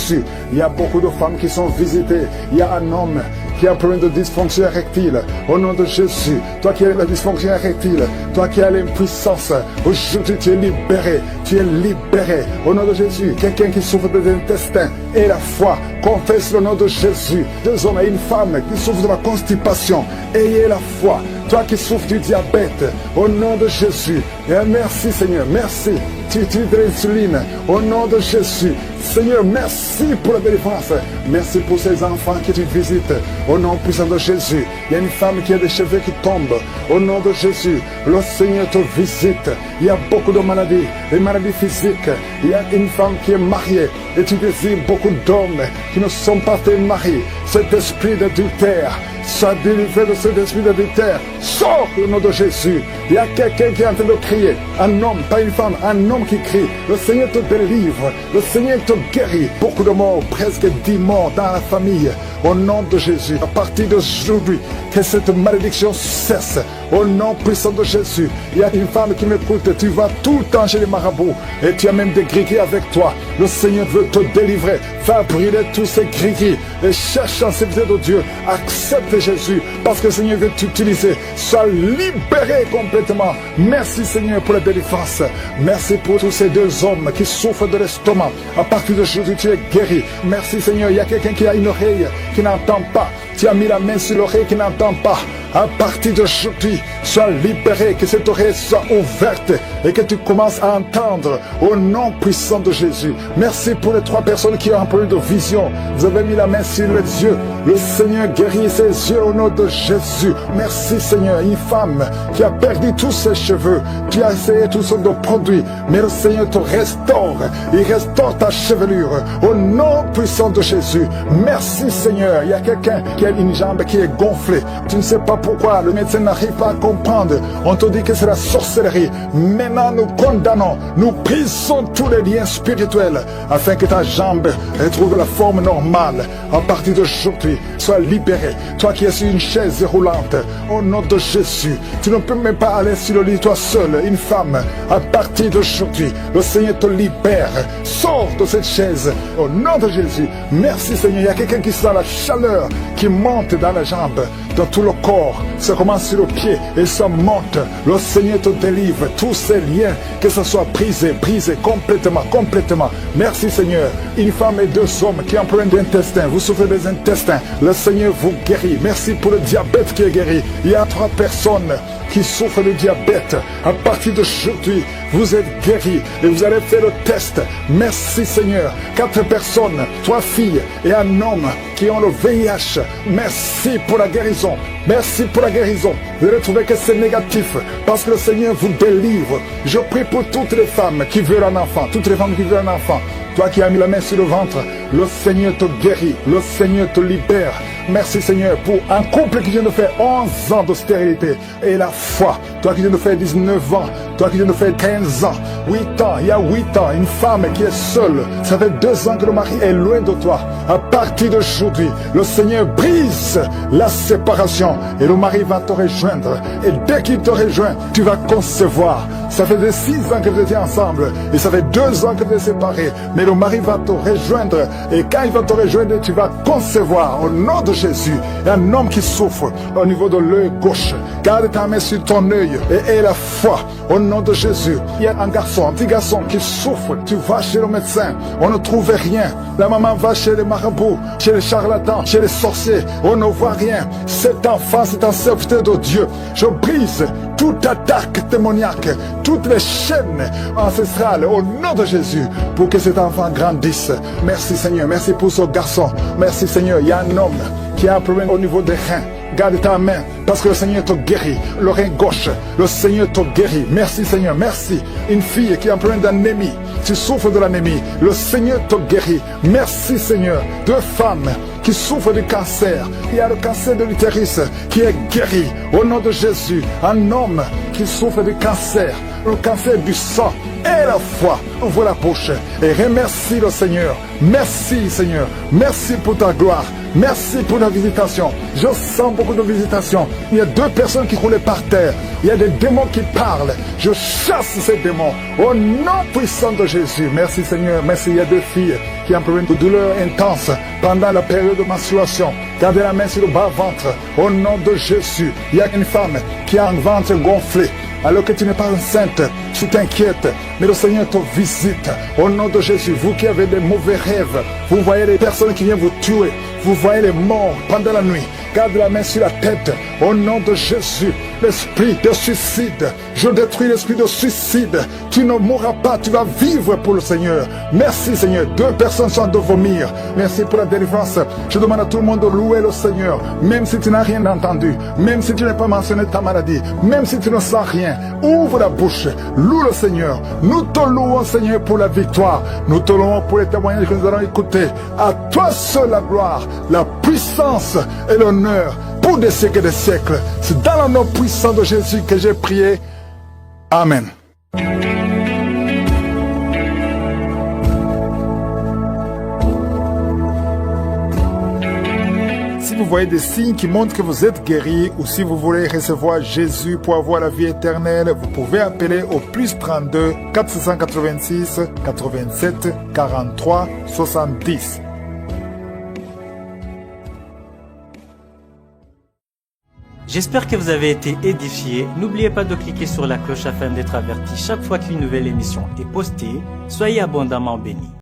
Il y a beaucoup de femmes qui sont visitées. Il y a un homme qui a un problème de dysfonction érectile. Au nom de Jésus, toi qui as la dysfonction érectile, toi qui as l'impuissance, aujourd'hui tu es libéré. Tu es libéré. Au nom de Jésus, quelqu'un qui souffre des intestins et la foi, confesse le nom de Jésus. 2 hommes et une femme qui souffrent de la constipation, ayez la foi. Toi qui souffres du diabète, au nom de Jésus, et merci Seigneur, merci. Tu utilises de l'insuline, au nom de Jésus. Seigneur, merci pour la délivrance. Merci pour ces enfants que tu visites, au nom puissant de Jésus. Il y a une femme qui a des cheveux qui tombent, au nom de Jésus. Le Seigneur te visite. Il y a beaucoup de maladies, des maladies physiques. Il y a une femme qui est mariée, et tu désires beaucoup d'hommes qui ne sont pas tes maris. Cet esprit d'adultère, sois délivré de cet esprit d'adultère. Sors au nom de Jésus. Il y a quelqu'un qui est en train de crier. Un homme, pas une femme, un homme qui crie. Le Seigneur te délivre. Le Seigneur te guérit. Beaucoup de morts, presque 10 morts dans la famille. Au nom de Jésus, à partir d'aujourd'hui, que cette malédiction cesse. Au nom puissant de Jésus. Il y a une femme qui m'écoute. Tu vas tout le temps chez les marabouts. Et tu as même des gris avec toi. Le Seigneur veut te délivrer. Faire brûler tous ces gris. Et cherche en service de Dieu. Accepte Jésus. Parce que le Seigneur veut t'utiliser. Sois libéré complètement. Merci Seigneur pour la délivrance. Merci pour tous ces 2 hommes qui souffrent de l'estomac. À partir d'aujourd'hui, tu es guéri. Merci Seigneur. Il y a quelqu'un qui a une oreille qui n'entend pas. Tu as mis la main sur l'oreille qui n'entend pas. À partir d'aujourd'hui, sois libéré, que cette oreille soit ouverte et que tu commences à entendre au nom puissant de Jésus. Merci pour les 3 personnes qui ont un problème de vision. Vous avez mis la main sur les yeux. Le Seigneur guérit ses yeux au nom de Jésus. Merci Seigneur. Une femme qui a perdu tous ses cheveux. Tu as essayé toutes sortes de produits, mais le Seigneur te restaure. Il restaure ta chevelure au nom puissant de Jésus. Merci Seigneur. Il y a quelqu'un qui a une jambe qui est gonflée. Tu ne sais pas pourquoi le médecin n'arrive pas à comprendre. On te dit que c'est la sorcellerie. Maintenant nous condamnons, nous brisons tous les liens spirituels afin que ta jambe retrouve la forme normale. À partir d'aujourd'hui, sois libéré. Toi qui es sur une chaise roulante, au nom de Jésus, tu ne peux même pas aller sur le lit toi seul, une femme. À partir d'aujourd'hui, le Seigneur te libère. Sors de cette chaise au nom de Jésus. Merci Seigneur. Il y a quelqu'un qui sent la chaleur qui monte dans la jambe, dans tout le corps. Ça commence sur le pied et ça monte. Le Seigneur te délivre. Tous ces liens, que ce soit brisé complètement. Merci Seigneur. Une femme et 2 hommes qui ont un problème d'intestin. Vous souffrez des intestins. Le Seigneur vous guérit. Merci pour le diabète qui est guéri. Il y a 3 personnes qui souffrent de diabète. À partir d'aujourd'hui, vous êtes guéris et vous allez faire le test. Merci Seigneur. 4 personnes, 3 filles et un homme qui ont le VIH. Merci pour la guérison. Merci pour la guérison. Vous allez trouver que c'est négatif parce que le Seigneur vous délivre. Je prie pour toutes les femmes qui veulent un enfant. Toutes les femmes qui veulent un enfant. Toi qui as mis la main sur le ventre, le Seigneur te guérit. Le Seigneur te libère. Merci Seigneur pour un couple qui vient de faire 11 ans de stérilité. Et la foi. Toi qui viens de faire 19 ans. Toi qui viens de faire 15 ans. 8 ans. Il y a 8 ans. Une femme qui est seule. Ça fait 2 ans que le mari est loin de toi. À partir d'aujourd'hui, le Seigneur brise la séparation. Et le mari va te rejoindre. Et dès qu'il te rejoint, tu vas concevoir. Ça fait 6 ans que vous étiez ensemble. Et ça fait 2 ans que vous êtes séparés. Mais le mari va te rejoindre. Et quand il va te rejoindre, tu vas concevoir. Au nom de Jésus, il y a un homme qui souffre au niveau de l'œil gauche. Garde ta main sur ton œil et aie la foi. Au nom de Jésus, il y a un garçon, un petit garçon qui souffre. Tu vas chez le médecin, on ne trouve rien. La maman va chez les marabouts, chez les charlatans, chez les sorciers. On ne voit rien. Cet enfant, c'est un serviteur de Dieu. Je brise toute attaque démoniaque, toutes les chaînes ancestrales au nom de Jésus pour que cet enfant grandisse. Merci Seigneur, merci pour ce garçon. Merci Seigneur, il y a un homme qui a un problème au niveau des reins. Garde ta main parce que le Seigneur te guérit. Le rein gauche, le Seigneur te guérit. Merci Seigneur, merci. Une fille qui a un problème d'anémie, tu souffres de l'anémie, le Seigneur te guérit. Merci Seigneur. 2 femmes qui souffrent du cancer. Il y a le cancer de l'utérus qui est guéri au nom de Jésus. Un homme qui souffre du cancer, le cancer du sang. Et la foi, ouvre la bouche et remercie le Seigneur. Merci Seigneur, merci pour ta gloire. Merci pour la visitation. Je sens beaucoup de visitations. Il y a 2 personnes qui roulaient par terre. Il y a des démons qui parlent. Je chasse ces démons au nom puissant de Jésus. Merci Seigneur. Merci. Il y a 2 filles qui ont un problème de douleur intense pendant la période de menstruation. Gardez la main sur le bas-ventre au nom de Jésus. Il y a une femme qui a un ventre gonflé. Alors que tu n'es pas enceinte, tu t'inquiètes, mais le Seigneur te visite. Au nom de Jésus, vous qui avez des mauvais rêves, vous voyez les personnes qui viennent vous tuer, vous voyez les morts pendant la nuit. Garde la main sur la tête, au nom de Jésus. L'esprit de suicide, je détruis l'esprit de suicide. Tu ne mourras pas, tu vas vivre pour le Seigneur. Merci Seigneur. 2 personnes sont de vomir. Merci pour la délivrance. Je demande à tout le monde de louer le Seigneur, même si tu n'as rien entendu, même si tu n'as pas mentionné ta maladie, même si tu ne sens rien. Ouvre la bouche, loue le Seigneur. Nous te louons Seigneur pour la victoire. Nous te louons pour les témoignages que nous allons écouter. À toi seul la gloire, la puissance et l'honneur pour tous les siècles des siècles. C'est dans le nom puissant de Jésus que j'ai prié. Amen. Si vous voyez des signes qui montrent que vous êtes guéri ou si vous voulez recevoir Jésus pour avoir la vie éternelle, vous pouvez appeler au +32 486 87 43 70. J'espère que vous avez été édifiés. N'oubliez pas de cliquer sur la cloche afin d'être averti chaque fois qu'une nouvelle émission est postée. Soyez abondamment bénis.